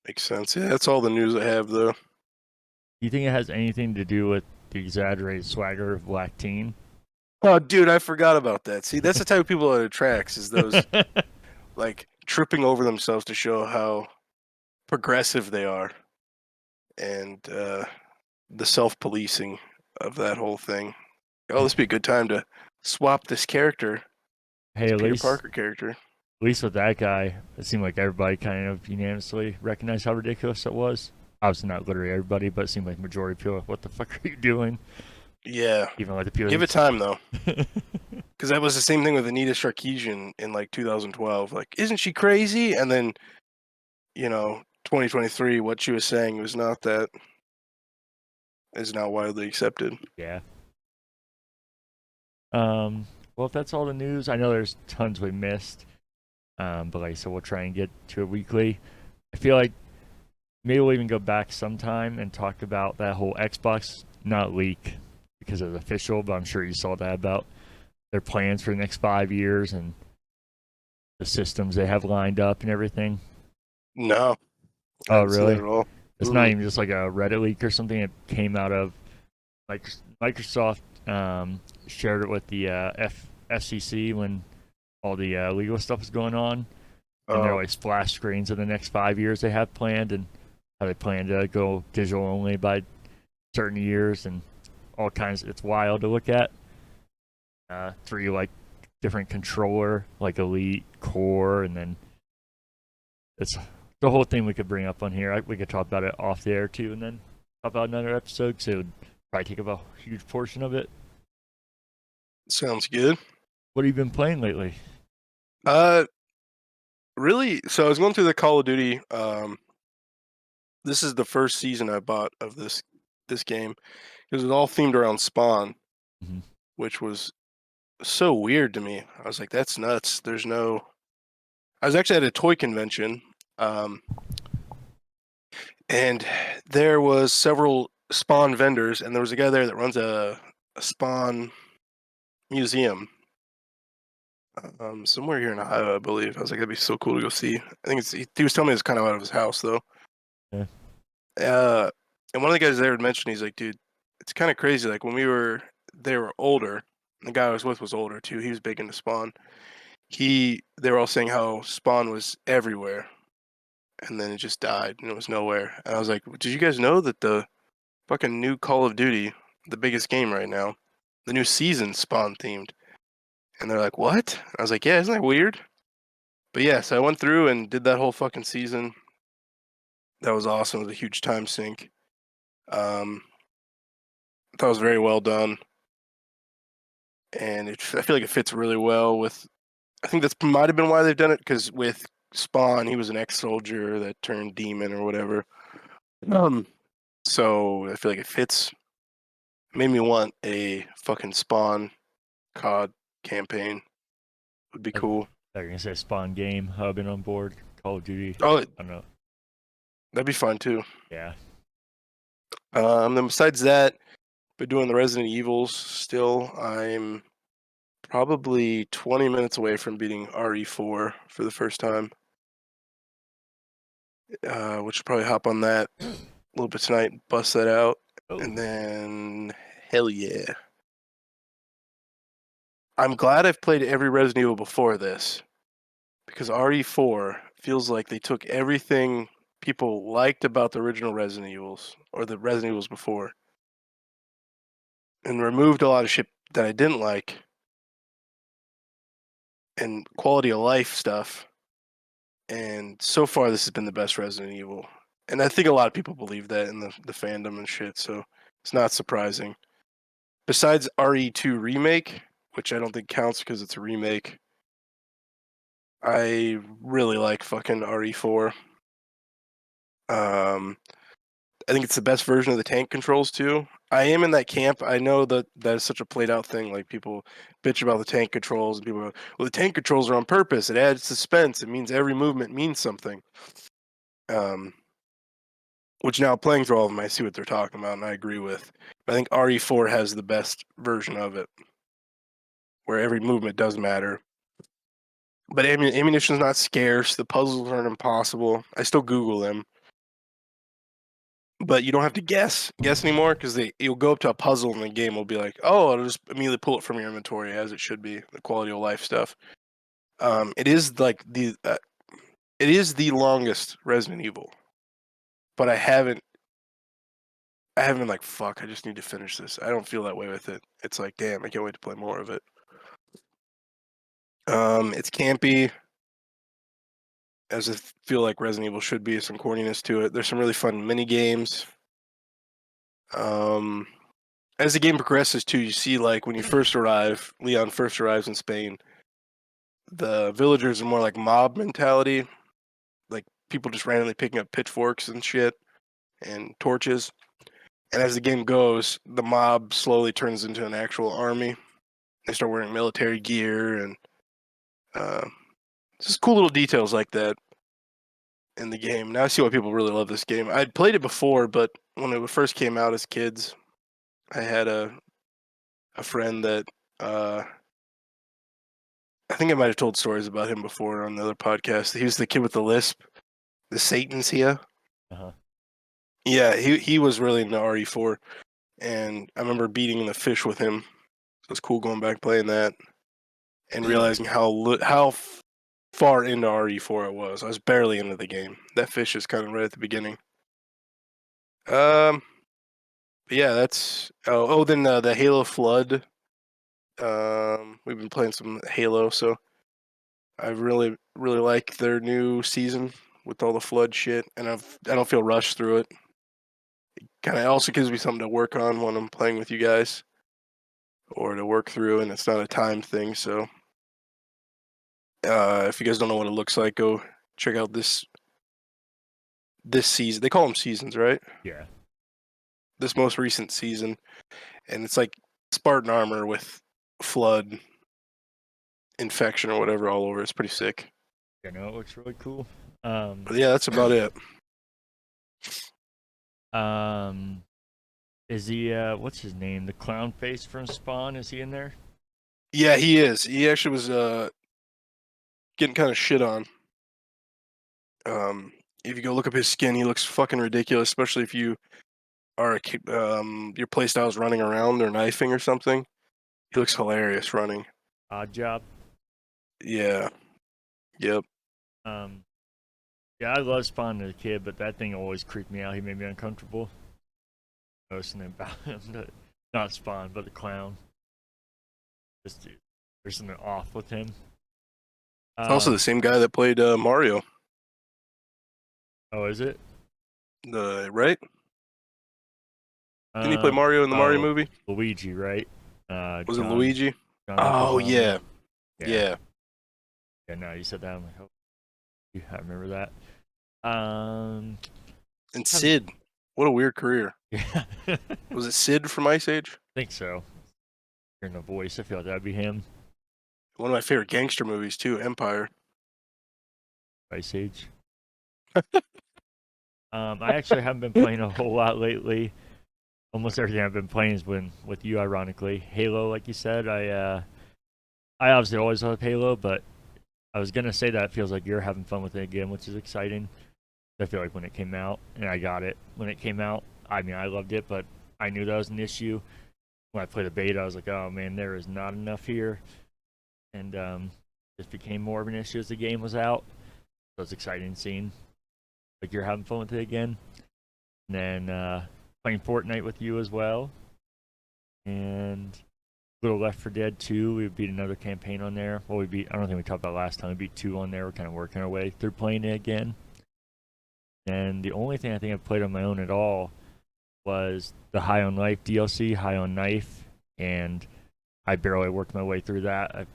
Makes sense. Yeah, that's all the news I have, though. Do you think it has anything to do with the exaggerated swagger of Black Teen? Oh, dude, I forgot about that. See, that's the type of people that attracts is those like tripping over themselves to show how progressive they are, and the self-policing of that whole thing. Oh, this would be a good time to swap this character, Hey, this at Peter least Parker character. at least with that guy, it seemed like everybody kind of unanimously recognized how ridiculous it was. Obviously, not literally everybody, but it seemed like majority of people. Like, what the fuck are you doing? Yeah, Even like the people. give it time though, because that was the same thing with Anita Sarkeesian in like 2012. Like, isn't she crazy? And then 2023, what she was saying was not that is now widely accepted. Yeah. Well, if that's all the news, I know there's tons we missed. But like I said, we'll try and get to it weekly. I feel like maybe we'll even go back sometime and talk about that whole Xbox not leak because it's official, but I'm sure you saw that about their plans for the next 5 years and the systems they have lined up and everything. No, I Oh, haven't seen that really? at all. It's not even just like a Reddit leak or something. It came out of like Microsoft shared it with the FCC when all the legal stuff was going on, and they're Oh, like splash screens of the next 5 years they have planned and how they plan to go digital only by certain years and all kinds. It's wild to look at. Three like different controller, like Elite, Core, and then it's the whole thing we could bring up on here. We could talk about it off the air too, and then talk about another episode. So it would probably take up a huge portion of it. sounds good. What have you been playing lately? Uh, really? So I was going through the Call of Duty. This is the first season I bought of this game. It was all themed around Spawn, Mm-hmm. which was so weird to me. I was like, that's nuts. There's no. I was actually at a toy convention, um, and there was several Spawn vendors, and there was a guy there that runs a Spawn museum. Somewhere here in Ohio, I believe. I was like, that'd be so cool to go see. I think he was telling me it's kind of out of his house though. Yeah. And one of the guys there had mentioned, he's like, dude, it's kind of crazy. Like when they were older. The guy I was with was older too. He was big into Spawn. They were all saying how Spawn was everywhere, and then it just died and it was nowhere. And I was like, did you guys know that the fucking new Call of Duty, the biggest game right now, the new season Spawn themed? And they're like, what? I was like, yeah, isn't that weird? But yeah, so I went through and did that whole fucking season. That was awesome. It was a huge time sink. Um, that was very well done, and I feel like it fits really well with. I think that's might have been why they've done it because with Spawn, he was an ex-soldier that turned demon or whatever. Um, So I feel like it fits. Made me want a fucking Spawn COD campaign. Would be cool. They're gonna say Spawn game hubbing on board Call of Duty. Oh, I don't know. that'd be fun too. Yeah. Then besides that, been doing the Resident Evils still. I'm probably 20 minutes away from beating RE4 for the first time. Which will probably hop on that a little bit tonight, bust that out, Oh. and then hell yeah. I'm glad I've played every Resident Evil before this, because RE4 feels like they took everything people liked about the original Resident Evils, or the Resident Evils before, and removed a lot of shit that I didn't like, and quality of life stuff. And so far, this has been the best Resident Evil. And I think a lot of people believe that in the fandom and shit, so it's not surprising. Besides RE2 Remake, which I don't think counts because it's a remake, I really like fucking RE4. I think it's the best version of the tank controls too. I am in that camp. I know that that is such a played out thing. Like people bitch about the tank controls, and people go, "Well, the tank controls are on purpose. It adds suspense. It means every movement means something." Which now playing through all of them, I see what they're talking about, and I agree with. But I think RE4 has the best version of it, where every movement does matter. But ammunition's not scarce. The puzzles aren't impossible. I still Google them, but you don't have to guess anymore because you'll go up to a puzzle and the game will be like, oh, it'll just immediately pull it from your inventory as it should be. The quality of life stuff. It is like it is the longest Resident Evil, but I haven't been like, fuck, I just need to finish this. I don't feel that way with it. It's like, damn, I can't wait to play more of it. It's campy, as I feel like Resident Evil should be. Some corniness to it. There's some really fun mini games. As the game progresses too, you see like when you first arrive, Leon first arrives in Spain, the villagers are more like mob mentality, like people just randomly picking up pitchforks and shit and torches. And as the game goes, the mob slowly turns into an actual army. They start wearing military gear and just cool little details like that in the game. Now I see why people really love this game. I'd played it before, but when it first came out as kids, I had a friend that I think I might have told stories about him before on the other podcast. He was the kid with the lisp, the Satan's here. Uh-huh. Yeah, he was really into RE4, and I remember beating the fish with him. It was cool going back playing that and realizing how far into RE4 I was. I was barely into the game. That fish is kind of right at the beginning. But yeah, that's then the Halo Flood. We've been playing some Halo, so I really like their new season with all the Flood shit, and I don't feel rushed through it. It kind of also gives me something to work on when I'm playing with you guys, or to work through, and it's not a time thing. So if you guys don't know what it looks like, go check out this season. They call them seasons, right? Yeah. This most recent season, and it's like Spartan armor with Flood infection or whatever all over. It's pretty sick. You know, it looks really cool. But yeah, that's about it. Is he what's his name? The clown face from Spawn, is he in there? Yeah, he is. He actually was getting kind of shit on. If you go look up his skin, he looks fucking ridiculous, especially if you are your playstyle is running around or knifing or something. He looks hilarious running. Odd Job. Yeah. Yep. Yeah, I love Spawn as a kid, but that thing always creeped me out. He made me uncomfortable. Noticing about him, not Spawn, but the clown. Just there's something off with him. It's also the same guy that played Mario. Oh, is it? Right? Didn't he play Mario in the Mario movie? Luigi, right? Was it Luigi? John Oh, Leguizamo. yeah. Yeah. Yeah, no, you said that. I'm like, oh, I remember that. And Sid. What a weird career. Yeah, I Was it Sid from Ice Age? think so. Hearing the voice, I feel like that'd be him. One of my favorite gangster movies too, Empire. Ice Age. I actually haven't been playing a whole lot lately. Almost everything I've been playing has been with you, ironically. Halo, like you said, I obviously always love Halo, but I was gonna say that it feels like you're having fun with it again, which is exciting. I feel like when it came out, and I got it when it came out. I mean, I loved it, but I knew that was an issue. When I played the beta, I was like, oh man, there is not enough here, and it became more of an issue as the game was out. So it's exciting seeing like you're having fun with it again. And then playing Fortnite with you as well, and a little Left 4 Dead 2. We beat another campaign on there. Well, we beat. I don't think we talked about last time. We beat 2 on there. We're kind of working our way through playing it again. And the only thing I think I've played on my own at all was the High on Life DLC, High on Knife, and I barely worked my way through that. I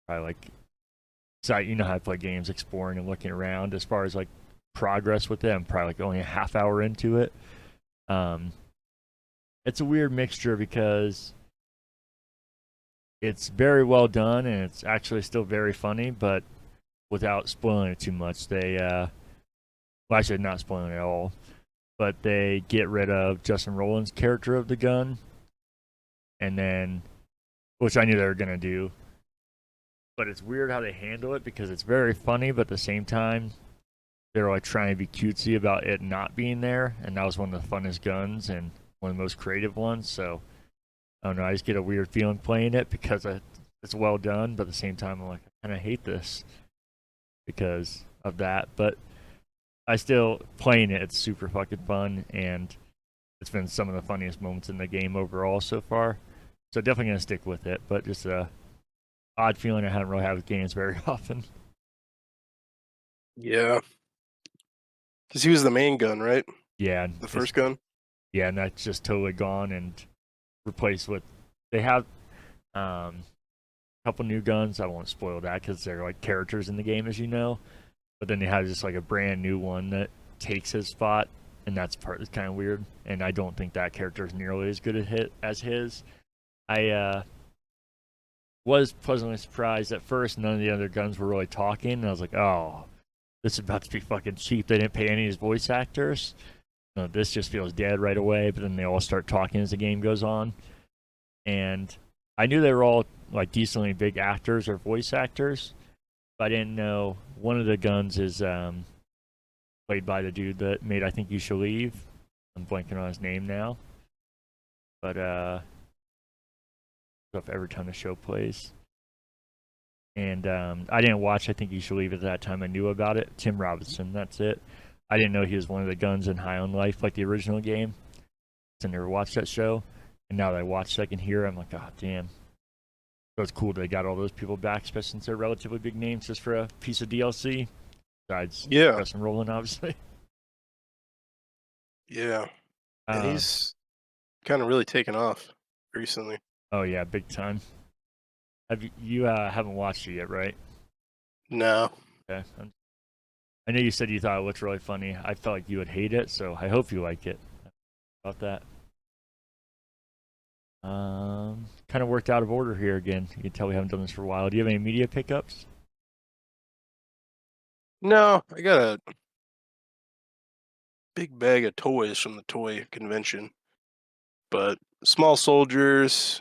probably like, so you know how I play games, exploring and looking around. As far as like progress with it, I'm probably like only a half hour into it. Um, it's a weird mixture because it's very well done and it's actually still very funny, but without spoiling it too much, well, actually not spoiling it at all, but they get rid of Justin Roiland's character of the gun, and then, which I knew they were gonna do, but it's weird how they handle it because it's very funny, but at the same time, they're like trying to be cutesy about it not being there, and that was one of the funnest guns and one of the most creative ones. So I don't know, I just get a weird feeling playing it because it's well done, but at the same time, I'm like, I kind of hate this because of that. But I still playing it. It's super fucking fun, and it's been some of the funniest moments in the game overall so far. So definitely gonna stick with it, but just a odd feeling I haven't really had with games very often. Yeah, because he was the main gun, right? Yeah, The first gun. yeah, and that's just totally gone and replaced with. They have a couple new guns. I won't spoil that because they're like characters in the game, as you know. But then they have just like a brand new one that takes his spot, and that's part that's kind of weird. And I don't think that character is nearly as good as his. I was pleasantly surprised at first. None of the other guns were really talking, and I was like, "Oh, this is about to be fucking cheap." They didn't pay any of his voice actors. No, this just feels dead right away. But then they all start talking as the game goes on, and I knew they were all like decently big actors or voice actors, but I didn't know one of the guns is played by the dude that made I Think You Should Leave. I'm blanking on his name now, but stuff every time the show plays. And I didn't watch I Think You Should Leave at that time. I knew about it. Tim Robinson, that's it. I didn't know he was one of the guns in High on Life, like the original game. I never watched that show. And now that I watched, I can hear, I'm like, oh, damn. So it's cool that they got all those people back, especially since they're relatively big names just for a piece of DLC. Besides Yeah, Justin Roland, obviously. yeah, and Uh, he's kind of really taken off recently. oh, yeah, big time. You haven't watched it yet, right? No, Okay. I know you said you thought it looked really funny. I felt like you would hate it, so I hope you like it. About that. Kind of worked out of order here again. You can tell we haven't done this for a while. Do you have any media pickups? no, I got a big bag of toys from the toy convention, but small soldiers.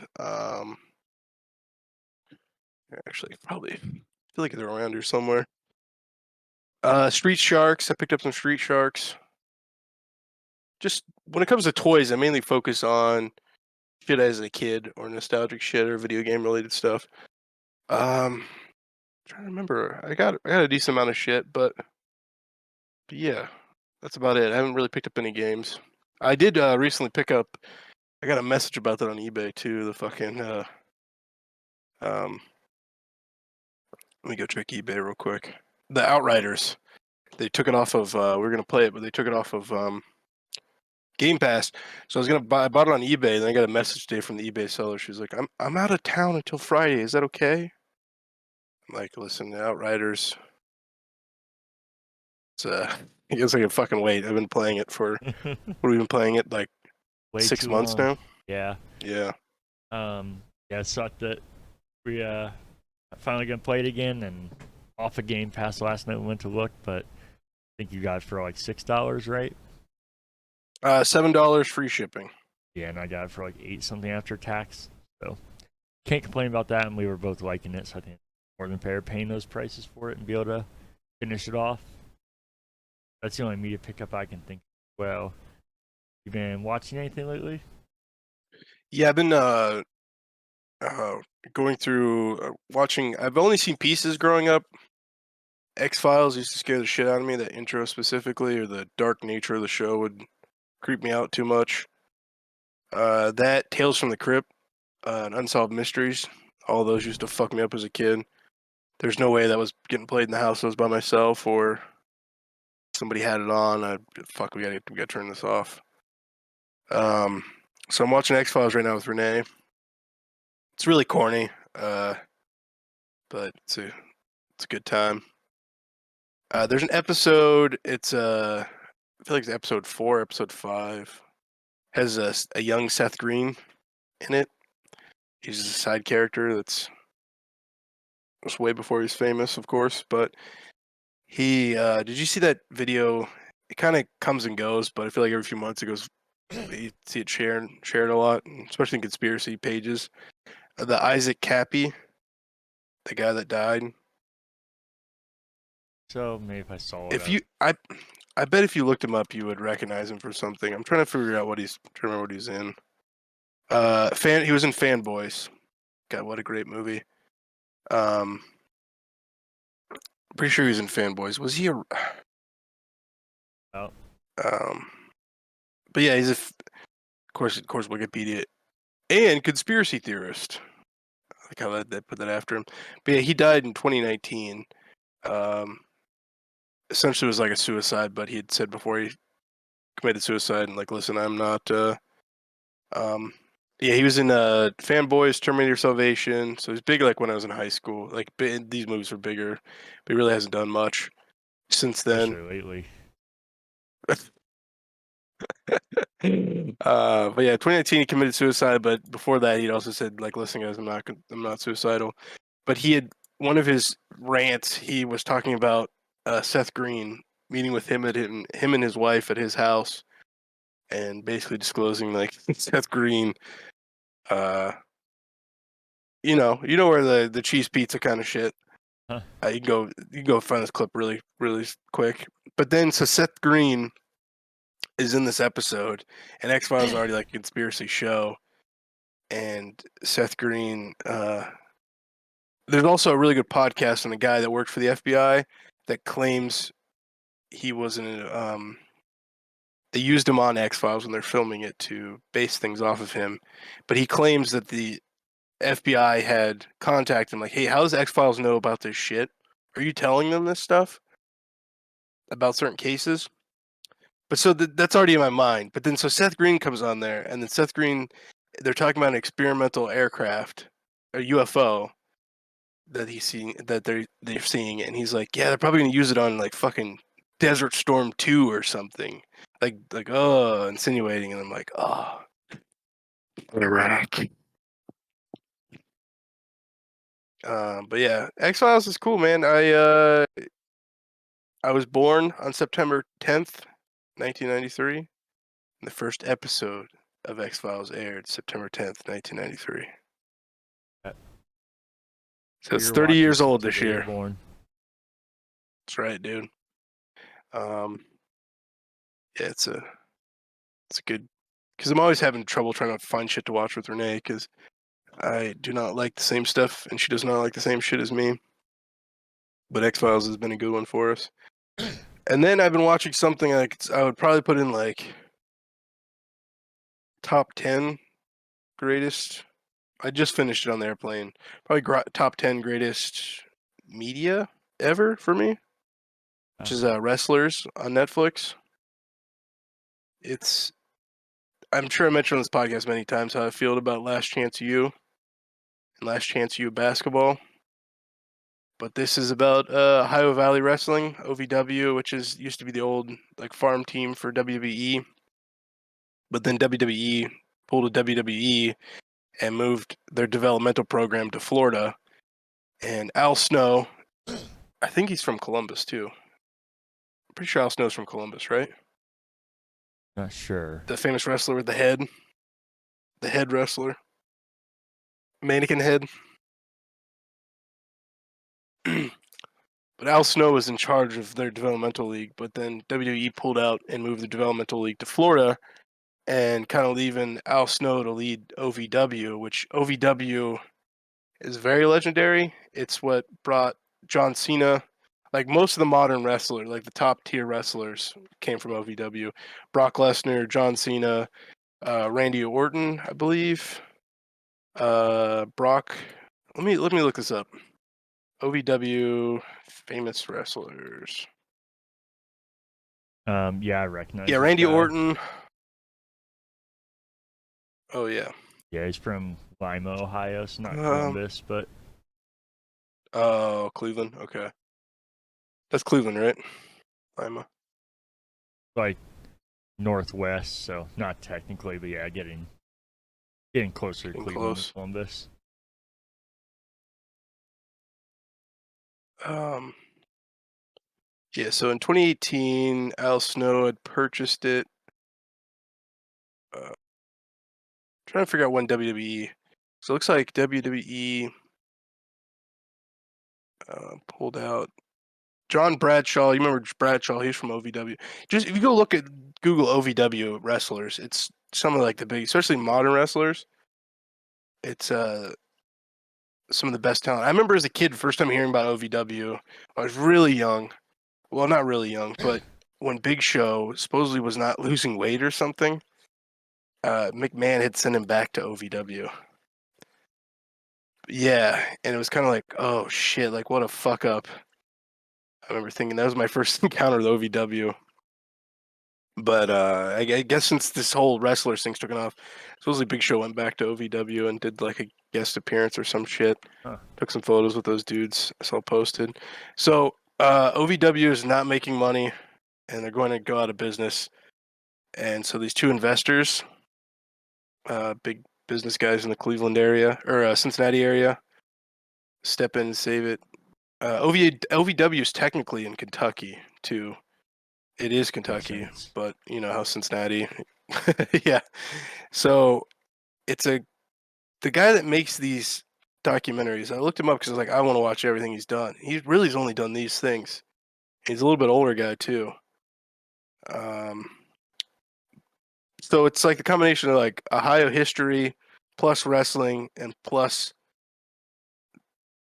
Actually, probably feel like they're around here somewhere. Street Sharks. I picked up some Street Sharks. Just when it comes to toys, I mainly focus on shit as a kid or nostalgic shit or video game related stuff. Trying to remember. I got a decent amount of shit, but yeah, that's about it. I haven't really picked up any games. I did recently pick up. I got a message about that on eBay too. The fucking um. Let me go check eBay real quick. The Outriders. They took it off of. We were gonna play it, but they took it off of Game Pass. So I was gonna buy. I bought it on eBay. Then I got a message today from the eBay seller. She's like, I'm out of town until Friday. Is that okay? I'm like, listen, the Outriders. It's I guess I can fucking wait. I've been playing it for what have we been playing it like Way 6 months too long. now? Yeah. Yeah. Yeah, it sucked that we finally gonna play it again and off of Game Pass last night we went to look, but I think you got it for like $6, right? $7 free shipping. Yeah, and I got it for like 8 something after tax. So can't complain about that, and we were both liking it, so I think more than fair paying those prices for it and be able to finish it off. That's the only media pickup I can think of. Well, you been watching anything lately? Yeah, I've been going through watching. I've only seen pieces growing up. X-Files used to scare the shit out of me. That intro specifically, or the dark nature of the show would creep me out too much. That Tales from the Crypt, and Unsolved Mysteries, all those used to fuck me up as a kid. There's no way that was getting played in the house. I was by myself, or somebody had it on. Fuck, we gotta turn this off. So I'm watching X-Files right now with Renee. It's really corny, but it's a good time. There's an episode. It's I feel like it's episode 4, episode 5. Has a young Seth Green in it. He's a side character that's was way before he's famous, of course. But he did you see that video? It kind of comes and goes, but I feel like every few months it goes. You see it shared a lot, especially in conspiracy pages. The Isaac Cappy, the guy that died. So maybe if I saw it, If you, I bet if you looked him up, you would recognize him for something. I'm trying to figure out trying to remember what he's in. He was in Fanboys. God, what a great movie. Pretty sure he was in Fanboys. Was he a? oh, Um, but yeah, of course, Wikipedia and conspiracy theorist. I like how they put that after him. But yeah, he died in 2019. Um, essentially, it was like a suicide, but he had said before he committed suicide, and like, listen, I'm not. Um, yeah, he was in Fanboys, Terminator Salvation. So he's big like when I was in high school. Like these movies were bigger, but he really hasn't done much since then. especially lately. But yeah, 2019 he committed suicide, but before that he'd also said like, "Listen, guys, I'm not suicidal." But he had one of his rants. He was talking about Seth Green meeting with him him and his wife at his house, and basically disclosing like Seth Green. Uh, you know where the cheese pizza kind of shit. Huh. You can go find this clip really quick. But then so Seth Green is in this episode, and X Files is already like a conspiracy show, and Seth Green. There's also a really good podcast on a guy that worked for the FBI that claims he was in. They used him on X Files when they're filming it to base things off of him, but he claims that the FBI had contacted him like, "Hey, how does X Files know about this shit? Are you telling them this stuff about certain cases?" But so that's already in my mind. But then so Seth Green comes on there, and then Seth Green, they're talking about an experimental aircraft, a UFO that they're seeing, and he's like, yeah, they're probably gonna use it on like fucking Desert Storm 2 or something, like insinuating, and I'm like, oh, Iraq. But yeah, X Files is cool, man. I was born on September 10th, 1993. And the first episode of X Files aired September 10th, 1993. So it's You're 30 watching years since old the this day you're year. born. That's right, dude. Um, yeah, it's a good because I'm always having trouble trying to find shit to watch with Renee because I do not like the same stuff and she does not like the same shit as me. But X Files has been a good one for us. And then I've been watching something like I would probably put in like top 10 greatest. I just finished it on the airplane. Probably top 10 greatest media ever for me, which is Wrestlers on Netflix. It's I'm sure I mentioned on this podcast many times how I feel about Last Chance U and Last Chance U basketball. But this is about Ohio Valley Wrestling, OVW, which used to be the old like farm team for WWE. But then WWE pulled a WWE and moved their developmental program to Florida. And Al Snow, I think he's from Columbus too. I'm pretty sure Al Snow's from Columbus, right? Not sure. The famous wrestler with the head wrestler, mannequin head. But Al Snow was in charge of their developmental league, but then WWE pulled out and moved the developmental league to Florida, and kind of leaving Al Snow to lead OVW, which OVW is very legendary. It's what brought John Cena, like most of the modern wrestlers, like the top tier wrestlers, came from OVW. Brock Lesnar, John Cena, Randy Orton, I believe. Brock. Let me look this up. OVW famous wrestlers. Yeah, I recognize Yeah, this Randy guy. Orton. Oh yeah. Yeah, he's from Lima, Ohio, so not Um. Columbus, but Oh, Cleveland. Okay, that's Cleveland, right? Lima. like northwest, so not technically, but yeah, getting closer to Getting Cleveland than close. Columbus. Um. Yeah. So in 2018, Al Snow had purchased it. Trying to figure out when WWE. So it looks like WWE pulled out John Bradshaw. You remember Bradshaw? He's from OVW. Just if you go look at Google OVW wrestlers, it's some of like the big, especially modern wrestlers. It's some of the best talent. I remember as a kid, first time hearing about OVW, I was really young. Well, not really young, but when Big Show supposedly was not losing weight or something, McMahon had sent him back to OVW. Yeah, and it was kind of like, oh shit, like what a fuck up. I remember thinking that was my first encounter with OVW. But I guess since this whole wrestler thing's taken off, supposedly Big Show went back to OVW and did like a guest appearance or some shit. Huh. Took some photos with those dudes. I saw posted. So OVW is not making money, and they're going to go out of business. And so these two investors, big business guys in the Cleveland area or Cincinnati area, step in and save it. OVW is technically in Kentucky too. It is Makes Kentucky, sense. but you know how Cincinnati. Yeah. So it's the guy that makes these documentaries. I looked him up because I was like, I want to watch everything he's done. He really has only done these things. He's a little bit older guy too. Um, so it's like the combination of like Ohio history plus wrestling and plus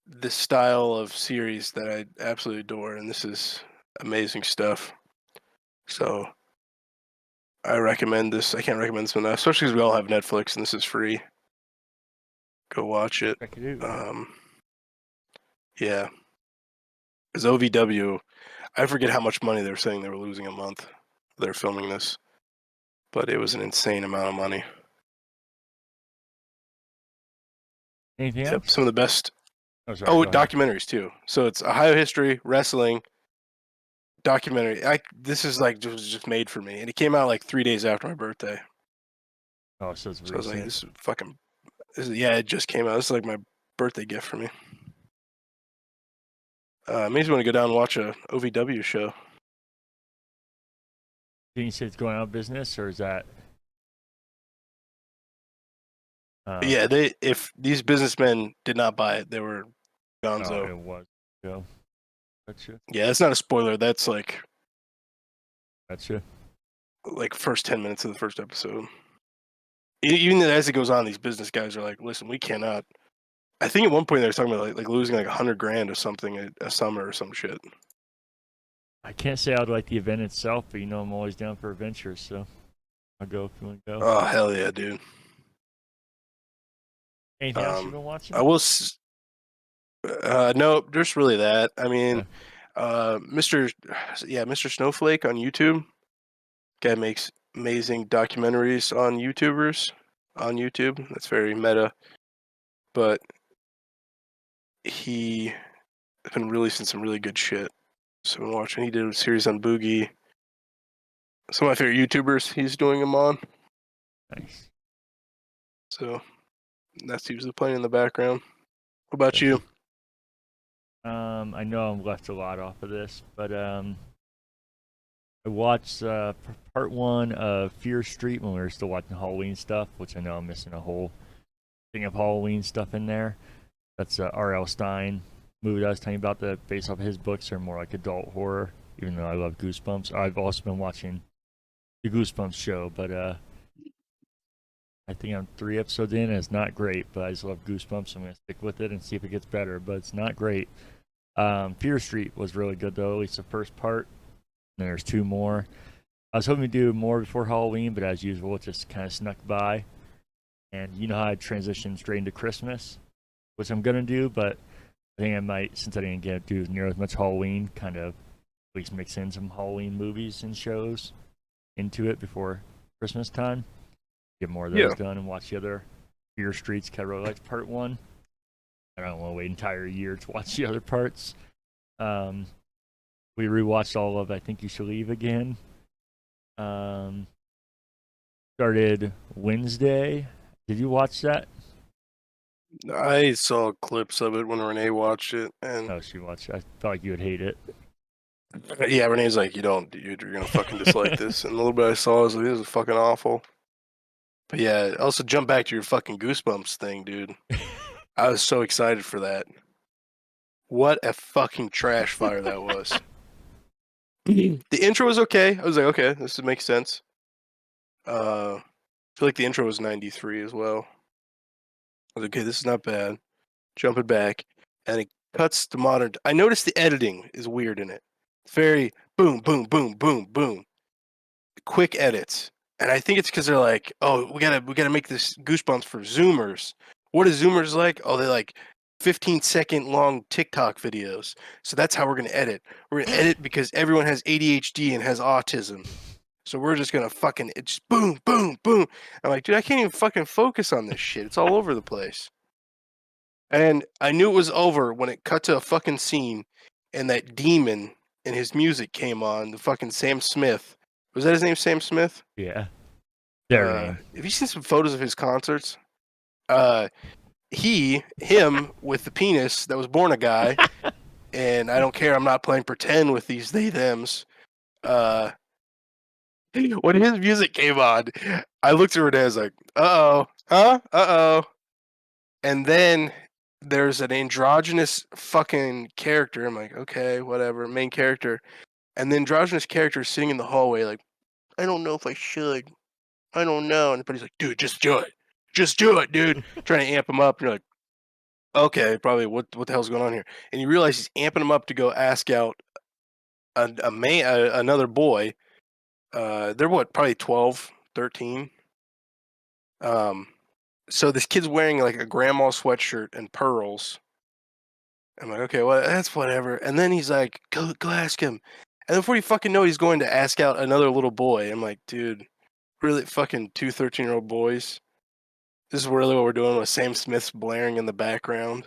this style of series that I absolutely adore, and this is amazing stuff. So I recommend this. I can't recommend this enough, especially because we all have Netflix and this is free. Go watch it. Check it out. Yeah, because OVW, I forget how much money they were saying they were losing a month. They're filming this, but it was an insane amount of money. Anything Yep, else? some of the best. Oh, sorry. Oh, Go ahead. documentaries too. So it's Ohio history, wrestling, documentary. This is like just made for me, and it came out like 3 days after my birthday. Oh, so it's So I was like, recent. this is fucking. Yeah, it just came out. This is like my birthday gift for me. Makes me want to go down and watch a OVW show. Did you say it's going out of business, or is that? But Um, yeah, if these businessmen did not buy it, they were oh, gonzo. it was. Go. Gotcha. Yeah, that's not a spoiler. That's Gotcha. like first 10 minutes of the first episode. Even as it goes on, these business guys are like, "Listen, we cannot." I think at one point they were talking about like losing like 100 grand or something a summer or some shit. I can't say I'd like the event itself, but you know I'm always down for adventures, so I'll go if you want to go. Oh hell yeah, dude. Anything else you've been watching? I will. No, just really that. I mean, Yeah. Mr. Yeah, Mr. Snowflake on YouTube. Guy makes amazing documentaries on YouTubers on YouTube. That's very meta, but he been releasing some really good shit. So I've been watching. He did a series on Boogie. Some of my favorite YouTubers he's doing them on. Nice. So that's usually playing in the background. What about Gotcha. you? I know I'm left a lot off of this, but I watched part one of Fear Street when we were still watching Halloween stuff, which I know I'm missing a whole thing of Halloween stuff in there. That's R.L. Stein movie that I was telling you about. The based off of his books are more like adult horror, even though I love Goosebumps. I've also been watching the Goosebumps show, but I think I'm 3 episodes in and it's not great, but I just love Goosebumps. So I'm going to stick with it and see if it gets better, but it's not great. Fear Street was really good, though, at least the first part. And there's 2 more. I was hoping to do more before Halloween, but as usual, it just kind of snuck by. And you know how I transitioned straight into Christmas, which I'm going to do, but I think I might, since I didn't get to do near as much Halloween, kind of at least mix in some Halloween movies and shows into it before Christmas time. Get more of those Yeah. done and watch the other Fear Streets. I really liked part 1. I don't want to wait an entire year to watch the other parts. We rewatched all of I Think You Should Leave again. Started Wednesday. Did you watch that? I saw clips of it when Renee watched it, and Oh, she watched it. I felt like you would hate it. yeah, Renee's like, "You don't, dude. You're gonna fucking dislike this." And the little bit I saw, I was like, "This is fucking awful." But yeah, also jump back to your fucking Goosebumps thing, dude. I was so excited for that. What a fucking trash fire that was. The intro was okay. I was like, okay, this makes sense. I feel like the intro was 93 as well. I was like, okay, this is not bad. Jumping back, and it cuts to modern. I noticed the editing is weird in it. It's very boom, boom, boom, boom, boom. Quick edits, and I think it's because they're like, oh, we gotta make this Goosebumps for Zoomers. What is Zoomers like? Oh, they like 15-second long TikTok videos. So that's how we're gonna edit. We're gonna edit because everyone has ADHD and has autism. So we're just gonna fucking it's boom, boom, boom. I'm like, dude, I can't even fucking focus on this shit. It's all over the place. And I knew it was over when it cut to a fucking scene and that demon and his music came on, the fucking Sam Smith. Was that his name, Sam Smith? Yeah. Their name. Have you seen some photos of his concerts? Uh, him with the penis that was born a guy, and I don't care. I'm not playing pretend with these they thems. Uh, when his music came on, I looked at Renee. I was like, "Uh oh, huh? Uh oh." And then there's an androgynous fucking character. I'm like, okay, whatever, main character. And the androgynous character is sitting in the hallway, like, I don't know if I should. I don't know. And everybody's like, dude, just do it. Just do it, dude. Trying to amp him up. And you're like, okay, probably what the hell's going on here? And you realize he's amping him up to go ask out another boy. They're what, probably 12, 13. So this kid's wearing like a grandma sweatshirt and pearls. I'm like, okay, well, that's whatever. And then he's like, go ask him. And before you fucking know, he's going to ask out another little boy. I'm like, dude, really fucking 2 13-year-old boys? This is really what we're doing with Sam Smith's blaring in the background.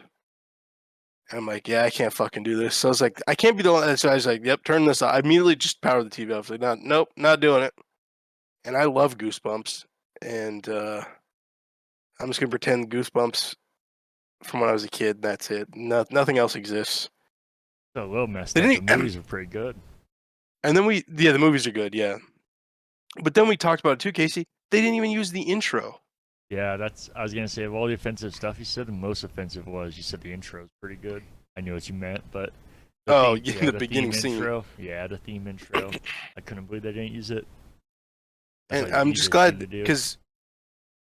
And I'm like, yeah, I can't fucking do this. So I was like, I can't be the one. So I was like, yep, turn this off. I immediately just powered the TV off. I was like, nope, not doing it. And I love Goosebumps. And I'm just going to pretend Goosebumps from when I was a kid. That's it. Nothing else exists. So a little messed They up. The didn't, movies are pretty good. and then the movies are good, yeah. But then we talked about it too, Casey. They didn't even use the intro. Yeah, that's. I was gonna say of all the offensive stuff you said, the most offensive was you said the intro is pretty good. I knew what you meant, but the Oh, theme, yeah, yeah, the the beginning theme scene. intro, yeah, the theme intro. I couldn't believe they didn't use it. That's And like the I'm just easiest thing glad to do. because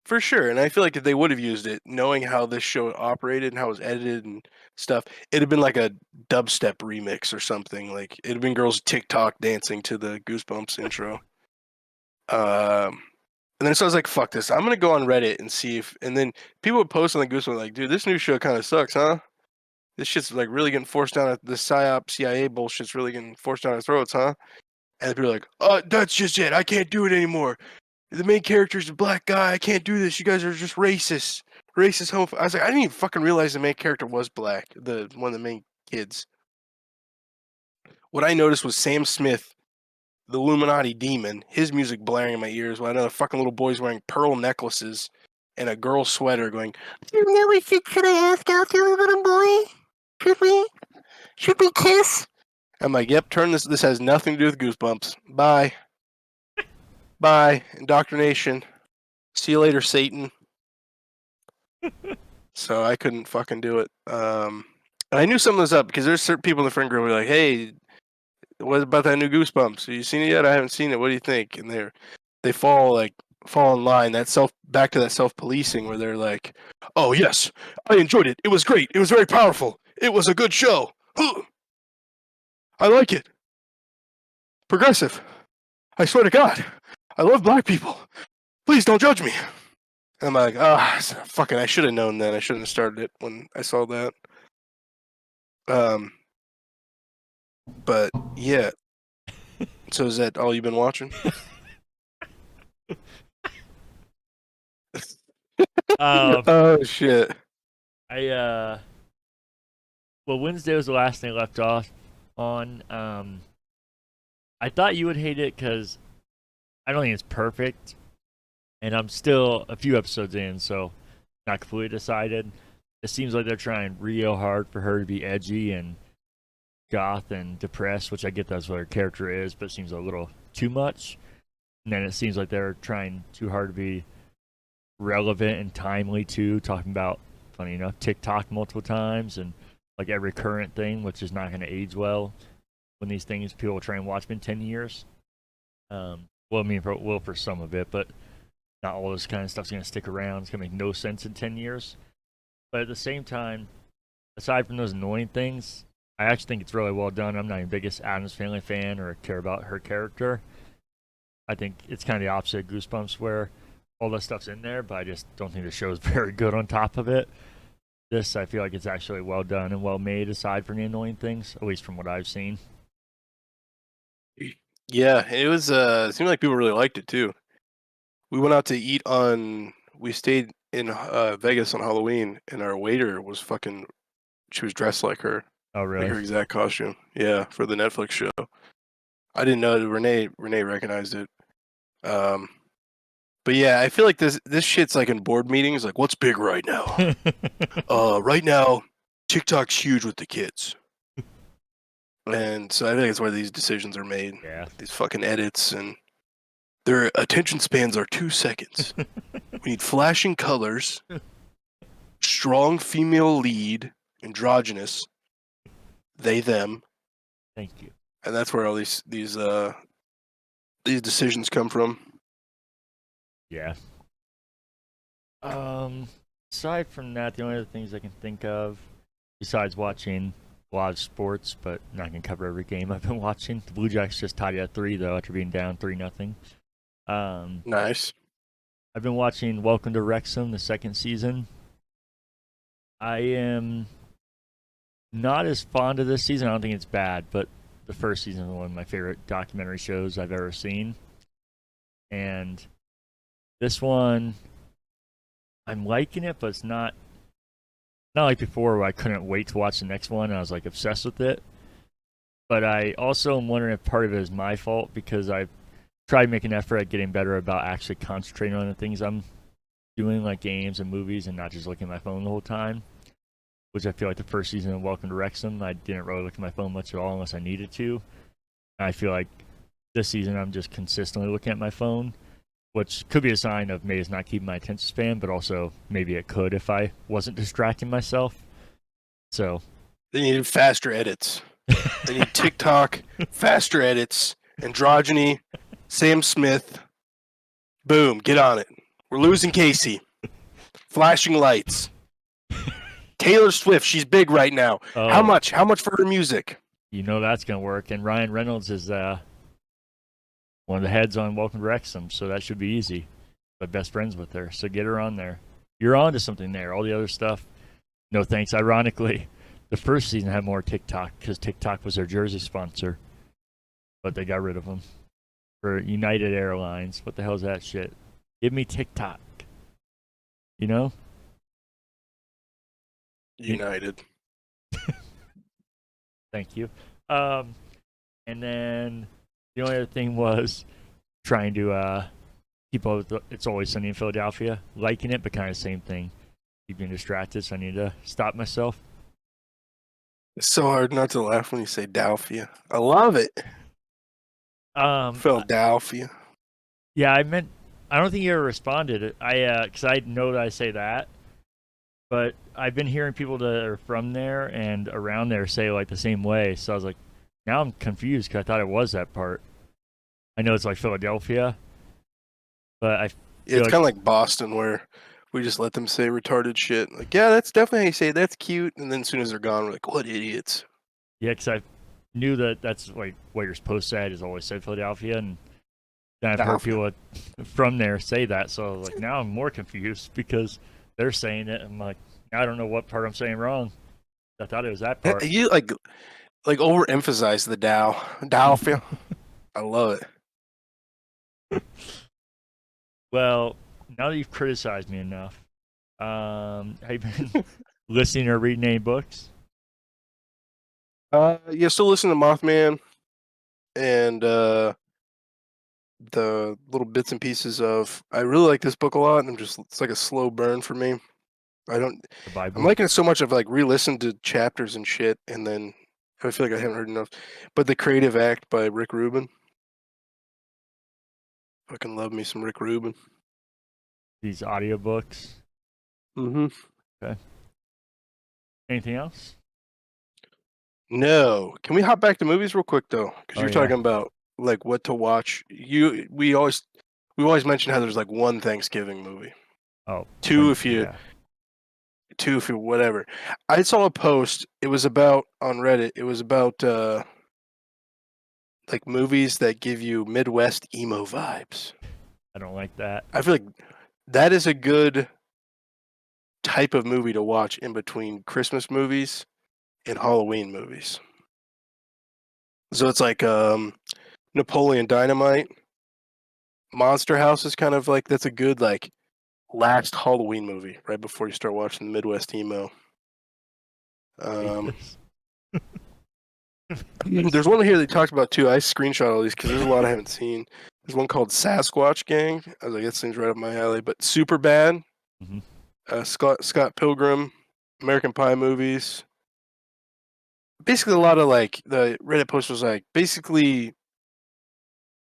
for sure, and I feel like if they would have used it, knowing how this show operated and how it was edited and stuff, it'd have been like a dubstep remix or something. Like it'd have been girls TikTok dancing to the Goosebumps intro. And then so I was like, "Fuck this! I'm gonna go on Reddit and see if." And then people would post on the Goosebumps like, "Dude, this new show kind of sucks, huh? This shit's like really getting forced down. The psyop CIA bullshit's really getting forced down our throats, huh?" And people are like, that's just it. I can't do it anymore. The main character's a black guy. I can't do this. You guys are just racist. Racist home. I was like, I didn't even fucking realize the main character was black. One of the main kids. what I noticed was Sam Smith, the Illuminati demon, his music blaring in my ears while another fucking little boy's wearing pearl necklaces and a girl sweater going, "You know we should I ask out to the little boy? Should we? Should we kiss?" I'm like, yep, turn this. This has nothing to do with Goosebumps. Bye. Bye. Indoctrination. See you later, Satan. So I couldn't fucking do it. And I knew something was up because there's certain people in the friend group who were like, "Hey, what about that new Goosebumps? Have you seen it yet? I haven't seen it. What do you think?" And they fall in line. Back to that self-policing where they're like, "Oh yes, I enjoyed it. It was great. It was very powerful. It was a good show. I like it. Progressive. I swear to God, I love black people. Please don't judge me." And I'm like, fucking, I should have known then. I shouldn't have started it when I saw that. But yeah. So is that all you've been watching? Oh shit. Well, Wednesday was the last thing I left off on. I thought you would hate it because I don't think it's perfect, and I'm still a few episodes in, so not completely decided. It seems like they're trying real hard for her to be edgy and goth and depressed, which I get that's what her character is, but it seems a little too much. And then it seems like they're trying too hard to be relevant and timely too, talking about, funny enough, TikTok multiple times and like every current thing, which is not going to age well when these things people will try and watch them in 10 years. Well, I mean, for some of it, but not all this kind of stuff's going to stick around. It's going to make no sense in 10 years. But at the same time, aside from those annoying things, I actually think it's really well done. I'm not the biggest Addams Family fan or care about her character. I think it's kind of the opposite of Goosebumps, where all that stuff's in there, but I just don't think the show's very good on top of it. This, I feel like it's actually well done and well made, aside from the annoying things, at least from what I've seen. Yeah, it was. It seemed like people really liked it too. We went out to eat on. We stayed in Vegas on Halloween, and our waiter was fucking. She was dressed like her, Oh, like really? her exact costume. Yeah, for the Netflix show. I didn't know that Renee recognized it. Um, but yeah, I feel like this shit's like in board meetings. Like, what's big right now? Right now, TikTok's huge with the kids. And so I think that's why these decisions are made. Yeah. These fucking edits, and their attention spans are 2 seconds. We need flashing colors, strong female lead, androgynous, they them, Thank you. and that's where all these decisions come from. Yeah. Aside from that, the only other things I can think of, besides watching a lot of sports, but not gonna cover every game I've been watching. The Blue Jackets just tied at 3 though after being down 3-0. Nice. I've been watching Welcome to Wrexham, the second season. I am not as fond of this season. I don't think it's bad, but the first season is one of my favorite documentary shows I've ever seen. And this one, I'm liking it, but it's not like before where I couldn't wait to watch the next one. And I was like obsessed with it. But I also am wondering if part of it is my fault because I've tried making an effort at getting better about actually concentrating on the things I'm doing, like games and movies, and not just looking at my phone the whole time. Which I feel like the first season of Welcome to Wrexham, I didn't really look at my phone much at all unless I needed to. And I feel like this season I'm just consistently looking at my phone, which could be a sign of maybe it's not keeping my attention span, but also maybe it could if I wasn't distracting myself. So They need faster edits. They need TikTok, faster edits, androgyny, Sam Smith. Boom, get on it. We're losing Casey. Flashing lights. Taylor Swift, she's big right now. Oh, How much? How much for her music? You know that's gonna work. And Ryan Reynolds is one of the heads on Welcome to Wrexham, so that should be easy. I'm best friends with her, so get her on there. You're on to something there. All the other stuff, no thanks. Ironically, the first season had more TikTok because TikTok was their jersey sponsor, but they got rid of them for United Airlines. What the hell is that shit? Give me TikTok. You know? United. Thank you. And then the only other thing was trying to keep up with It's Always Sunny in Philadelphia, liking it, but kind of same thing. Keep distracted, so I need to stop myself. It's so hard not to laugh when you say Dalphia. I love it. Um, Philadelphia. yeah, I don't think you ever responded. Because I know that I say that, but I've been hearing people that are from there and around there say like the same way. So I was like, now I'm confused because I thought it was that part. I know it's like Philadelphia, but I Yeah, feel it's kind of like Boston where we just let them say retarded shit. Like, yeah, that's definitely how you say it. That's cute. And then as soon as they're gone, we're like, what idiots. yeah, because I knew that that's like what you're supposed to say. Is always said Philadelphia, and then I've heard Dalphia. people from there say that. So I was like, now I'm more confused because they're saying it. I'm like, I don't know what part I'm saying wrong. I thought it was that part. You like overemphasize the Dalphia. I love it. Well, now that you've criticized me enough, have you been listening or reading any books? Yeah, still listen to Mothman and the little bits and pieces of. I really like this book a lot, and it's like a slow burn for me. I don't. The I'm Bible? liking it so much. I've like re-listened to chapters and shit, and then I feel like I haven't heard enough. But the Creative Act by Rick Rubin. Fucking love me some Rick Rubin. These audiobooks? Mm-hmm. Okay. Anything else? No, can we hop back to movies real quick though? Because Oh, you're yeah. talking about like what to watch. We always mention how there's like one Thanksgiving movie, Oh, two if you yeah. two if you whatever. I saw a post. It was about on Reddit. It was about like movies that give you Midwest emo vibes. I don't like that. I feel like that is a good type of movie to watch in between Christmas movies and Halloween movies. So it's like Napoleon Dynamite, Monster House is kind of like that's a good like last Halloween movie right before you start watching the Midwest emo. I hate Um, this. there's one here they talked about too. I screenshot all these because there's a lot I haven't seen. There's one called Sasquatch Gang. I was like, that seems right up my alley. But Super Bad, Mm-hmm. Scott Pilgrim, American Pie movies. Basically, a lot of like the Reddit post was like basically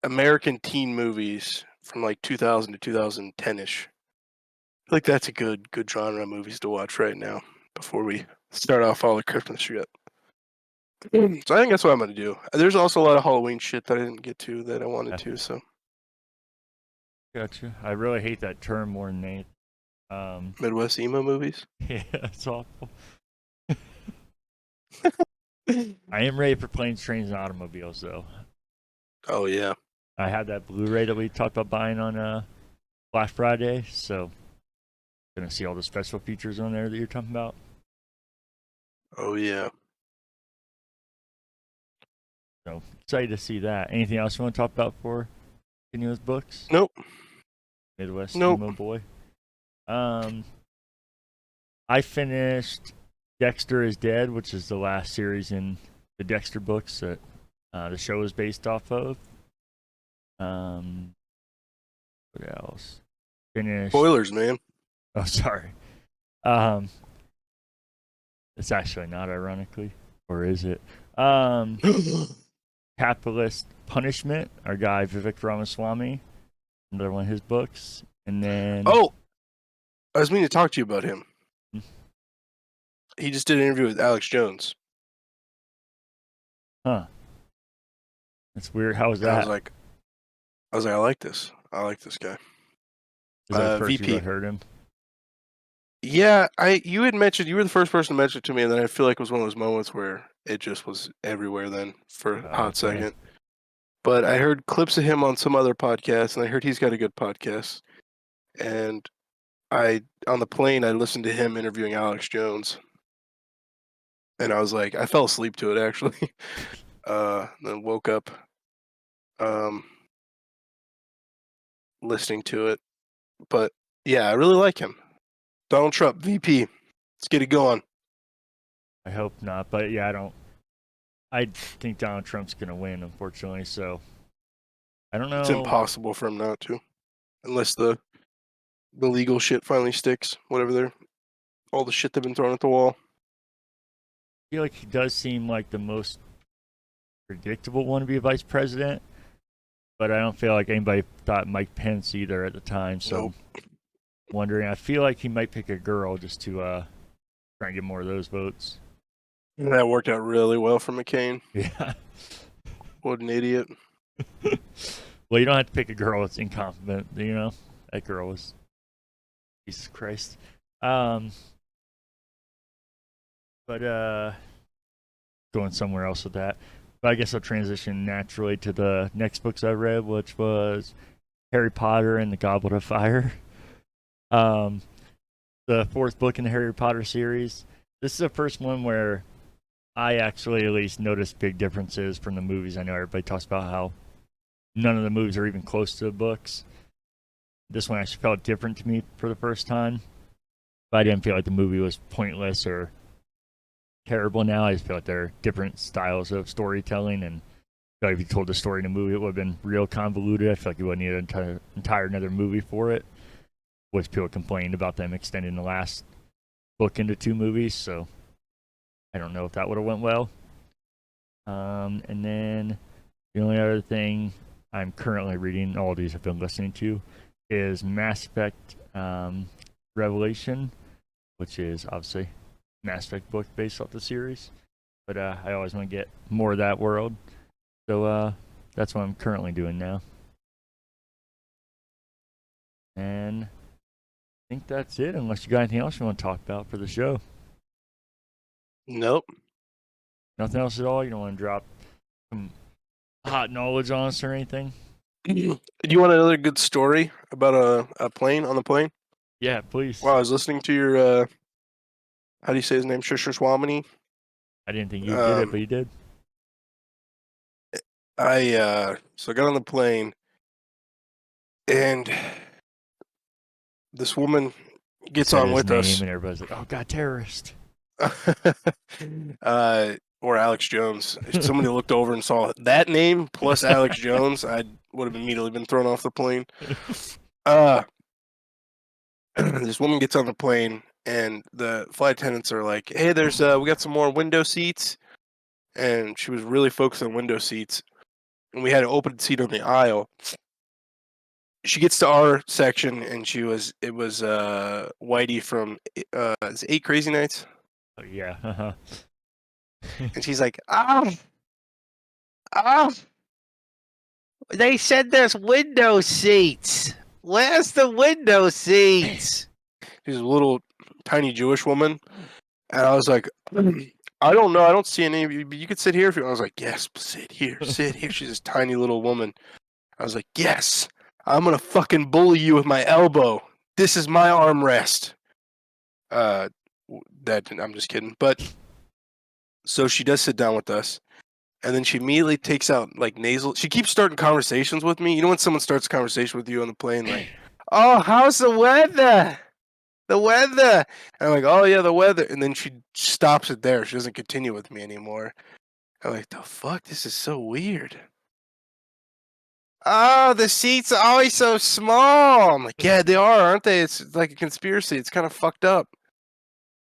American teen movies from like 2000 to 2010 ish. I feel like that's a good genre of movies to watch right now before we start off all the Christmas shit. So I think that's what I'm gonna do. There's also a lot of Halloween shit that I didn't get to that I wanted Yeah, to. So gotcha. I really hate that term more than anything. Midwest emo movies. Yeah, it's awful. I am ready for planes, trains, and automobiles, though. Oh yeah. I have that Blu-ray that we talked about buying on Black Friday, so gonna see all the special features on there that you're talking about. Oh yeah. So excited to see that. Anything else you want to talk about for continuous books? Nope. Midwest Nope. emo boy. Um, I finished Dexter is Dead, which is the last series in the Dexter books that the show is based off of. What else? Finished. Spoilers, man. Oh, sorry. Um, it's actually not, ironically, or is it? Capitalist Punishment. Our guy Vivek Ramaswamy, another one of his books, and then Oh, I was meaning to talk to you about him. He just did an interview with Alex Jones, huh? That's weird. How was and that? I like this. I like this guy. Is that the first you VP. heard him? Yeah, you had mentioned you were the first person to mention it to me, and then I feel like it was one of those moments where it just was everywhere then for a hot Okay. second. But I heard clips of him on some other podcast, and I heard he's got a good podcast. And I on the plane I listened to him interviewing Alex Jones, and I was like, I fell asleep to it actually. Then woke up um, listening to it. But yeah, I really like him. Donald Trump, VP. Let's get it going. I hope not, but yeah, I don't. I think Donald Trump's going to win, unfortunately. So I don't It's know. impossible for him not to, unless the legal shit finally sticks. Whatever all the shit they've been throwing at the wall. I feel like he does seem like the most predictable one to be a vice president, but I don't feel like anybody thought Mike Pence either at the time. So Nope. I'm wondering. I feel like he might pick a girl just to try and get more of those votes. That worked out really well for McCain. Yeah. What an idiot. Well, you don't have to pick a girl that's incompetent. You know, that girl was Jesus Christ. Um, but going somewhere else with that. But I guess I'll transition naturally to the next books I read, which was Harry Potter and the Goblet of Fire. Um, the fourth book in the Harry Potter series. This is the first one where I actually at least noticed big differences from the movies. I know everybody talks about how none of the movies are even close to the books. This one actually felt different to me for the first time. But I didn't feel like the movie was pointless or terrible now. I just feel like there are different styles of storytelling, and I feel like if you told the story in a movie, it would have been real convoluted. I feel like you would need an entire another movie for it, which people complained about them extending the last book into two movies. So I don't know if that would have went well. And then the only other thing I'm currently reading, all these I've been listening to, is Mass Effect Revelation, which is obviously Mass Effect book based off the series. But I always want to get more of that world. So that's what I'm currently doing now. And I think that's it, unless you got anything else you want to talk about for the show. Nope. Nothing else at all? You don't want to drop some hot knowledge on us or anything? Do you want another good story about a plane on the plane? Yeah, please. Wow, I was listening to your how do you say his name? Swamini. I didn't think you did it, but you did. So I got on the plane and this woman gets Said on his with name, us. and everybody's like, "Oh God, terrorist!" Or Alex Jones. If somebody looked over and saw that name plus Alex Jones, I would have immediately been thrown off the plane. This woman gets on the plane, and the flight attendants are like, "Hey, there's we got some more window seats," and she was really focused on window seats, and we had an open seat on the aisle. She gets to our section, and it was Whitey from Eight Crazy Nights. Oh, yeah. And she's like, ah, they said there's window seats. Where's the window seats? She's a little tiny Jewish woman. And I was like, I don't know. I don't see any of you. You could sit here if you want. I was like, yes, sit here, sit here. She's this tiny little woman. I was like, yes, I'm going to fucking bully you with my elbow. This is my armrest. I'm just kidding. But so she does sit down with us. And then she immediately takes out like nasal. She keeps starting conversations with me. You know when someone starts a conversation with you on the plane, like, "Oh, how's the weather? The weather." And I'm like, "Oh yeah, the weather." And then she stops it there. She doesn't continue with me anymore. I'm like, "The fuck? This is so weird." Oh, the seats are always so small. I'm like, "Yeah, they are, aren't they? It's like a conspiracy. It's kind of fucked up."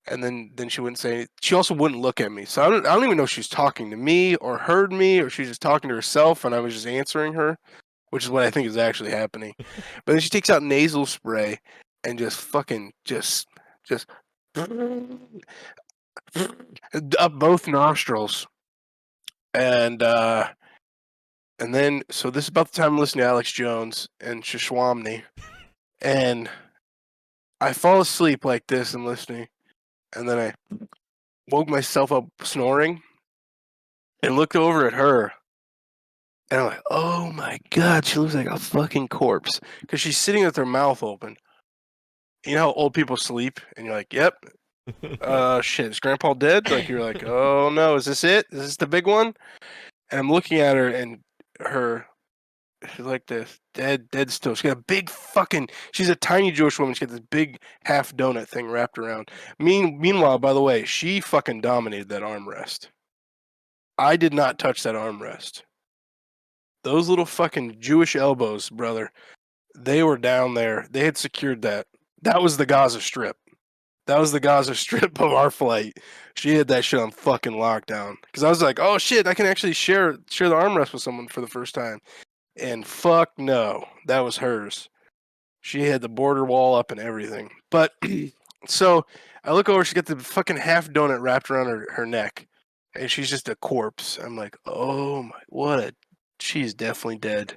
And then she wouldn't say. She also wouldn't look at me. So I don't even know if she's talking to me or heard me or she's just talking to herself and I was just answering her, which is what I think is actually happening. But then she takes out nasal spray and just fucking just up both nostrils. And then so this is about the time I'm listening to Alex Jones and Shishwamni. And I fall asleep like this and listening. And then I woke myself up snoring and looked over at her. And I'm like, oh my God, she looks like a fucking corpse. Because she's sitting with her mouth open. You know how old people sleep? And you're like, yep. Shit, is Grandpa dead? Like, you're like, oh no, is this it? Is this the big one? And I'm looking at her and she's like this, dead still. She's got a big fucking, she's a tiny Jewish woman. She's got this big half donut thing wrapped around. Meanwhile, by the way, she fucking dominated that armrest. I did not touch that armrest. Those little fucking Jewish elbows, brother, they were down there. They had secured that. That was the Gaza Strip. That was the Gaza Strip of our flight. She had that shit on fucking lockdown. Because I was like, oh shit, I can actually share the armrest with someone for the first time. And fuck no, that was hers. She had the border wall up and everything. But so I look over, she got the fucking half donut wrapped around her neck. And she's just a corpse. I'm like, oh my, she's definitely dead.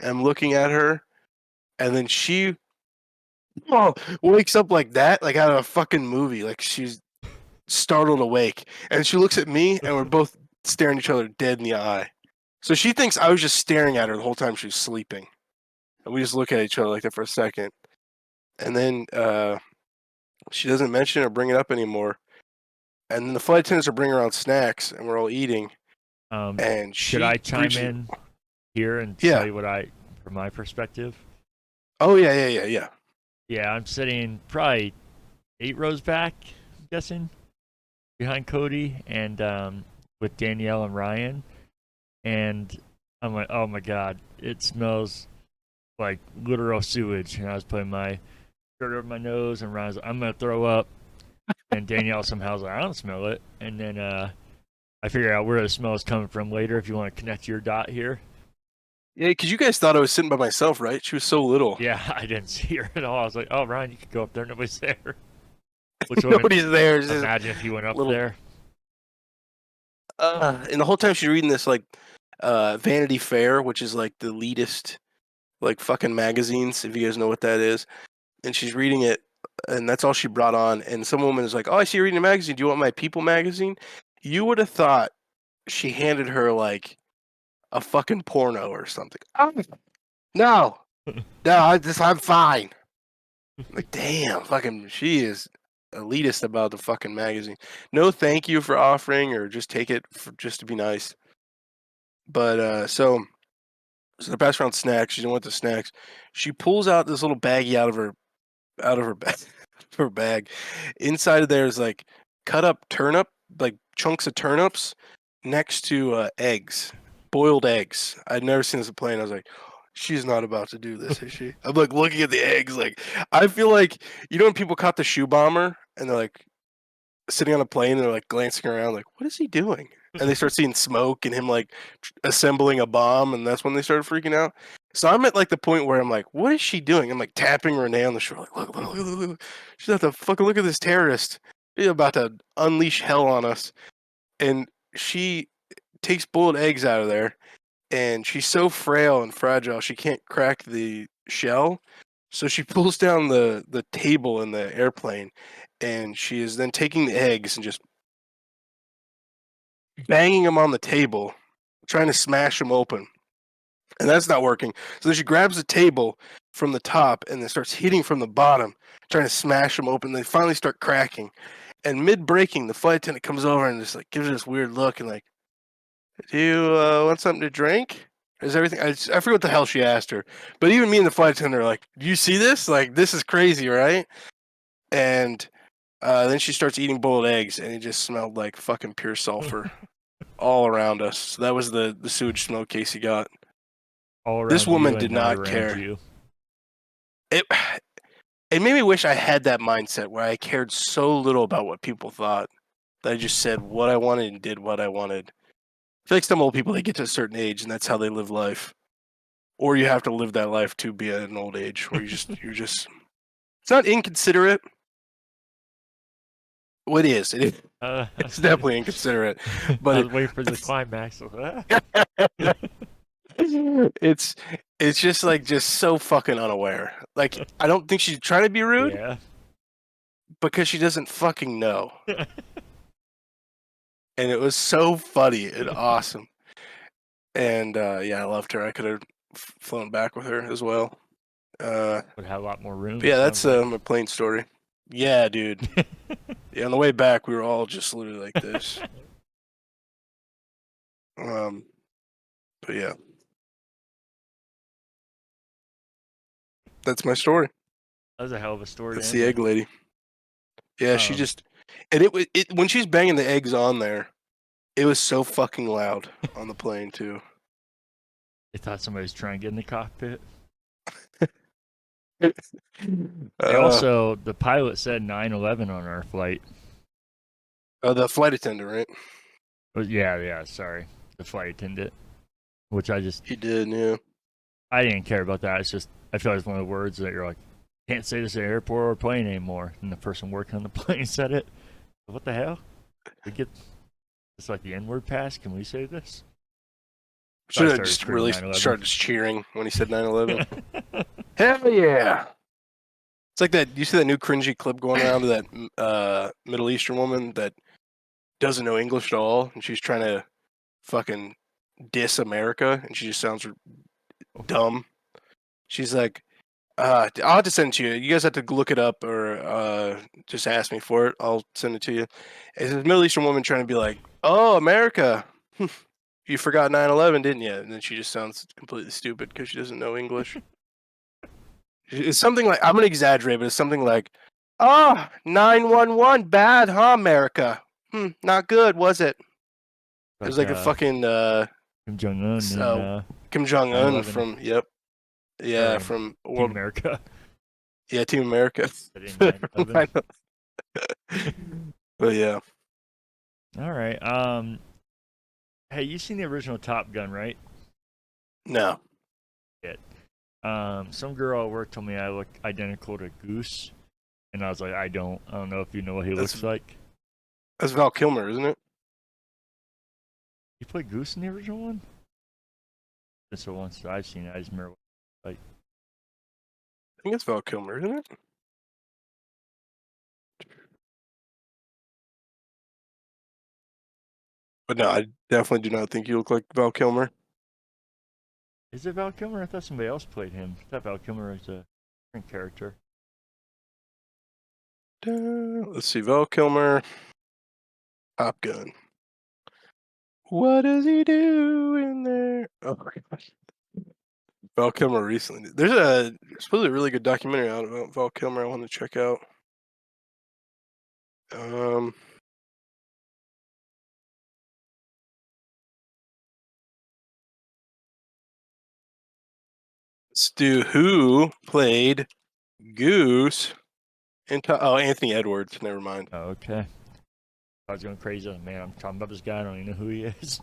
And I'm looking at her, and then she wakes up like that, like out of a fucking movie. Like she's startled awake. And she looks at me, and we're both staring each other dead in the eye. So she thinks I was just staring at her the whole time she was sleeping. And we just look at each other like that for a second. And then she doesn't mention it or bring it up anymore. And then the flight attendants are bringing around snacks, and we're all eating. And Should I she chime in here and Yeah. tell you what from my perspective? Oh yeah. Yeah, I'm sitting probably 8 rows back, I'm guessing, behind Cody and with Danielle and Ryan. And I'm like, oh my god, it smells like literal sewage. And I was putting my shirt over my nose, and Ryan's like, I'm gonna throw up. And Danielle somehow was like, I don't smell it. And then I figure out where the smell is coming from later. If you want to connect your dot here. Yeah, because you guys thought I was sitting by myself, right? She was so little. Yeah, I didn't see her at all. I was like, oh, Ryan, you could go up there. Nobody's there. Nobody's there. Imagine if you went up there. And the whole time she's reading this like Vanity Fair, which is like the elitist like fucking magazines, if you guys know what that is. And she's reading it, and that's all she brought on. And some woman is like, "Oh, I see you reading a magazine. Do you want my People magazine?" You would have thought she handed her like a fucking porno or something. Oh, no, I'm fine. Like, damn, fucking, she is elitist about the fucking magazine. No, thank you for offering, or just take it for just to be nice. But so they pass around snacks. She didn't want the snacks. She pulls out this little baggie out of her bag. Her bag. Inside of there is like cut up turnip, like chunks of turnips, next to eggs, boiled eggs. I'd never seen this in a plane. I was like, she's not about to do this, is she? I'm like looking at the eggs. Like, I feel like, you know when people caught the shoe bomber and they're like sitting on a plane and they're like glancing around, like, what is he doing? And they start seeing smoke and him like assembling a bomb, and that's when they started freaking out. So I'm at like the point where I'm like, what is she doing? I'm like tapping Renee on the shoulder, like, look. She's about to fucking look at this terrorist. She's about to unleash hell on us. And she takes boiled eggs out of there, and she's so frail and fragile she can't crack the shell. So she pulls down the table in the airplane, and she is then taking the eggs and just banging them on the table, trying to smash them open. And that's not working. So then she grabs the table from the top and then starts hitting from the bottom, trying to smash them open. They finally start cracking. And mid breaking, the flight attendant comes over and just like gives her this weird look and like, do you want something to drink? Is everything? I forget what the hell she asked her. But even me and the flight attendant are like, do you see this? Like, this is crazy, right? And then she starts eating boiled eggs, and it just smelled like fucking pure sulfur all around us. So that was the sewage smell Casey got. All around This woman you did and not not around care. you. It made me wish I had that mindset where I cared so little about what people thought that I just said what I wanted and did what I wanted. I feel like some old people, they get to a certain age and that's how they live life. Or you have to live that life to be at an old age where you're just it's not inconsiderate. Well, it is. It's definitely inconsiderate. But I was waiting for the climax. it's just like just so fucking unaware. Like, I don't think she's trying to be rude. Yeah. Because she doesn't fucking know. And it was so funny and awesome. And yeah, I loved her. I could have flown back with her as well. Would have a lot more room. Yeah, that's my plane story. Yeah, dude. Yeah, on the way back, we were all just literally like this. But yeah, that's my story. That was a hell of a story. That's the egg lady. Yeah, she just, and it when she's banging the eggs on there, It was so fucking loud on the plane too. They thought somebody was trying to get in the cockpit. They Uh, also, the pilot said 9/11 on our flight. the flight attendant, right? Yeah, sorry. The flight attendant. Which He did, yeah. I didn't care about that. It's just, I feel like it's one of the words that you're like, can't say this at airport or plane anymore. And the person working on the plane said it. What the hell? We get, it's like the N-word pass. Can we say this? So I Should have started just screaming really 9/11. started just cheering when he said 9/11. Hell yeah! It's like that. You see that new cringy clip going around of that Middle Eastern woman that doesn't know English at all, and she's trying to fucking diss America, and she just sounds dumb. She's like, I'll have to send it to you. You guys have to look it up or just ask me for it. I'll send it to you. It's a Middle Eastern woman trying to be like, "Oh, America, you forgot 9/11, didn't you?" And then she just sounds completely stupid because she doesn't know English. It's something like, I'm gonna exaggerate, but it's something like, "Oh, 911, bad, huh, America? Not good, was it?" It was like a fucking Kim Jong Un and Kim Jong Un 9/11 from yeah, or from Team World America. yeah, Team America. That in 9/11. But yeah, All right. Hey, you seen the original Top Gun, right? no, It. Some girl at work told me I look identical to Goose, and I was like, I don't know if you know what he that's looks like. that's Val Kilmer, isn't it? You played Goose in the original one? That's the once I've seen it. I just remember like. I think it's Val Kilmer, isn't it? But no, I definitely do not think you look like Val Kilmer. Is it Val Kilmer? I thought somebody else played him. I thought Val Kilmer was a different character. Let's see, Val Kilmer, Top Gun. What does he do in there? Oh my gosh. Val Kilmer recently. There's supposedly a really good documentary out about Val Kilmer I want to check out. Um, let's do who played Goose in Anthony Edwards. Never mind. Oh, okay. I was going crazy. Man, I'm talking about this guy. I don't even know who he is.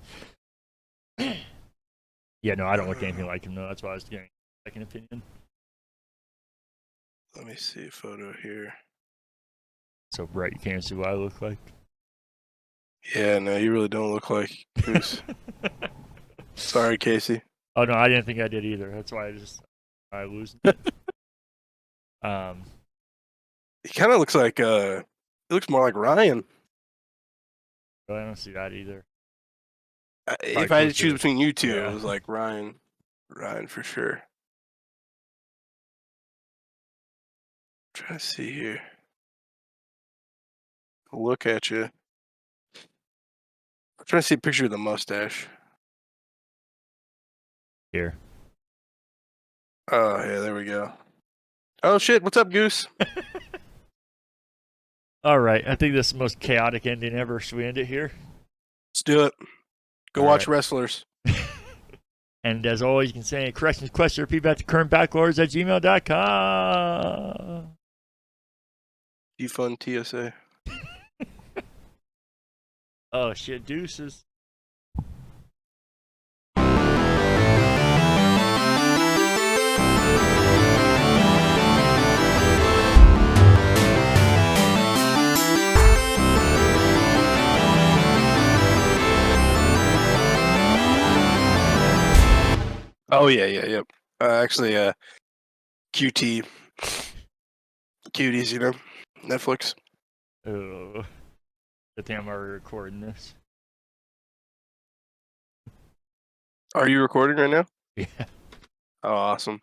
Yeah, no, I don't look anything like him, though. That's why I was getting a second opinion. Let me see a photo here. So bright, you can't see what I look like. Yeah, no, you really don't look like Goose. Sorry, Casey. Oh, no, I didn't think I did either. That's why I lose. He kind of looks like he looks more like Ryan. But I don't see that either. If I had to choose between you two, yeah. it was like Ryan for sure. I'm trying to see here. Look at you. I'm trying to see a picture of the mustache. Here. Oh, yeah, there we go. Oh, shit. What's up, Goose? All right. I think this is the most chaotic ending ever. Should we end it here? Let's do it. Go All watch right. wrestlers. And as always, you can send any corrections, questions, or feedback to currentbackloggers@gmail.com. Defund TSA. Oh, shit. Deuces. Oh, yeah, yep. Actually, QT. Cuties, you know? Netflix. Oh. Good thing I'm already recording this. Are you recording right now? Yeah. Oh, awesome.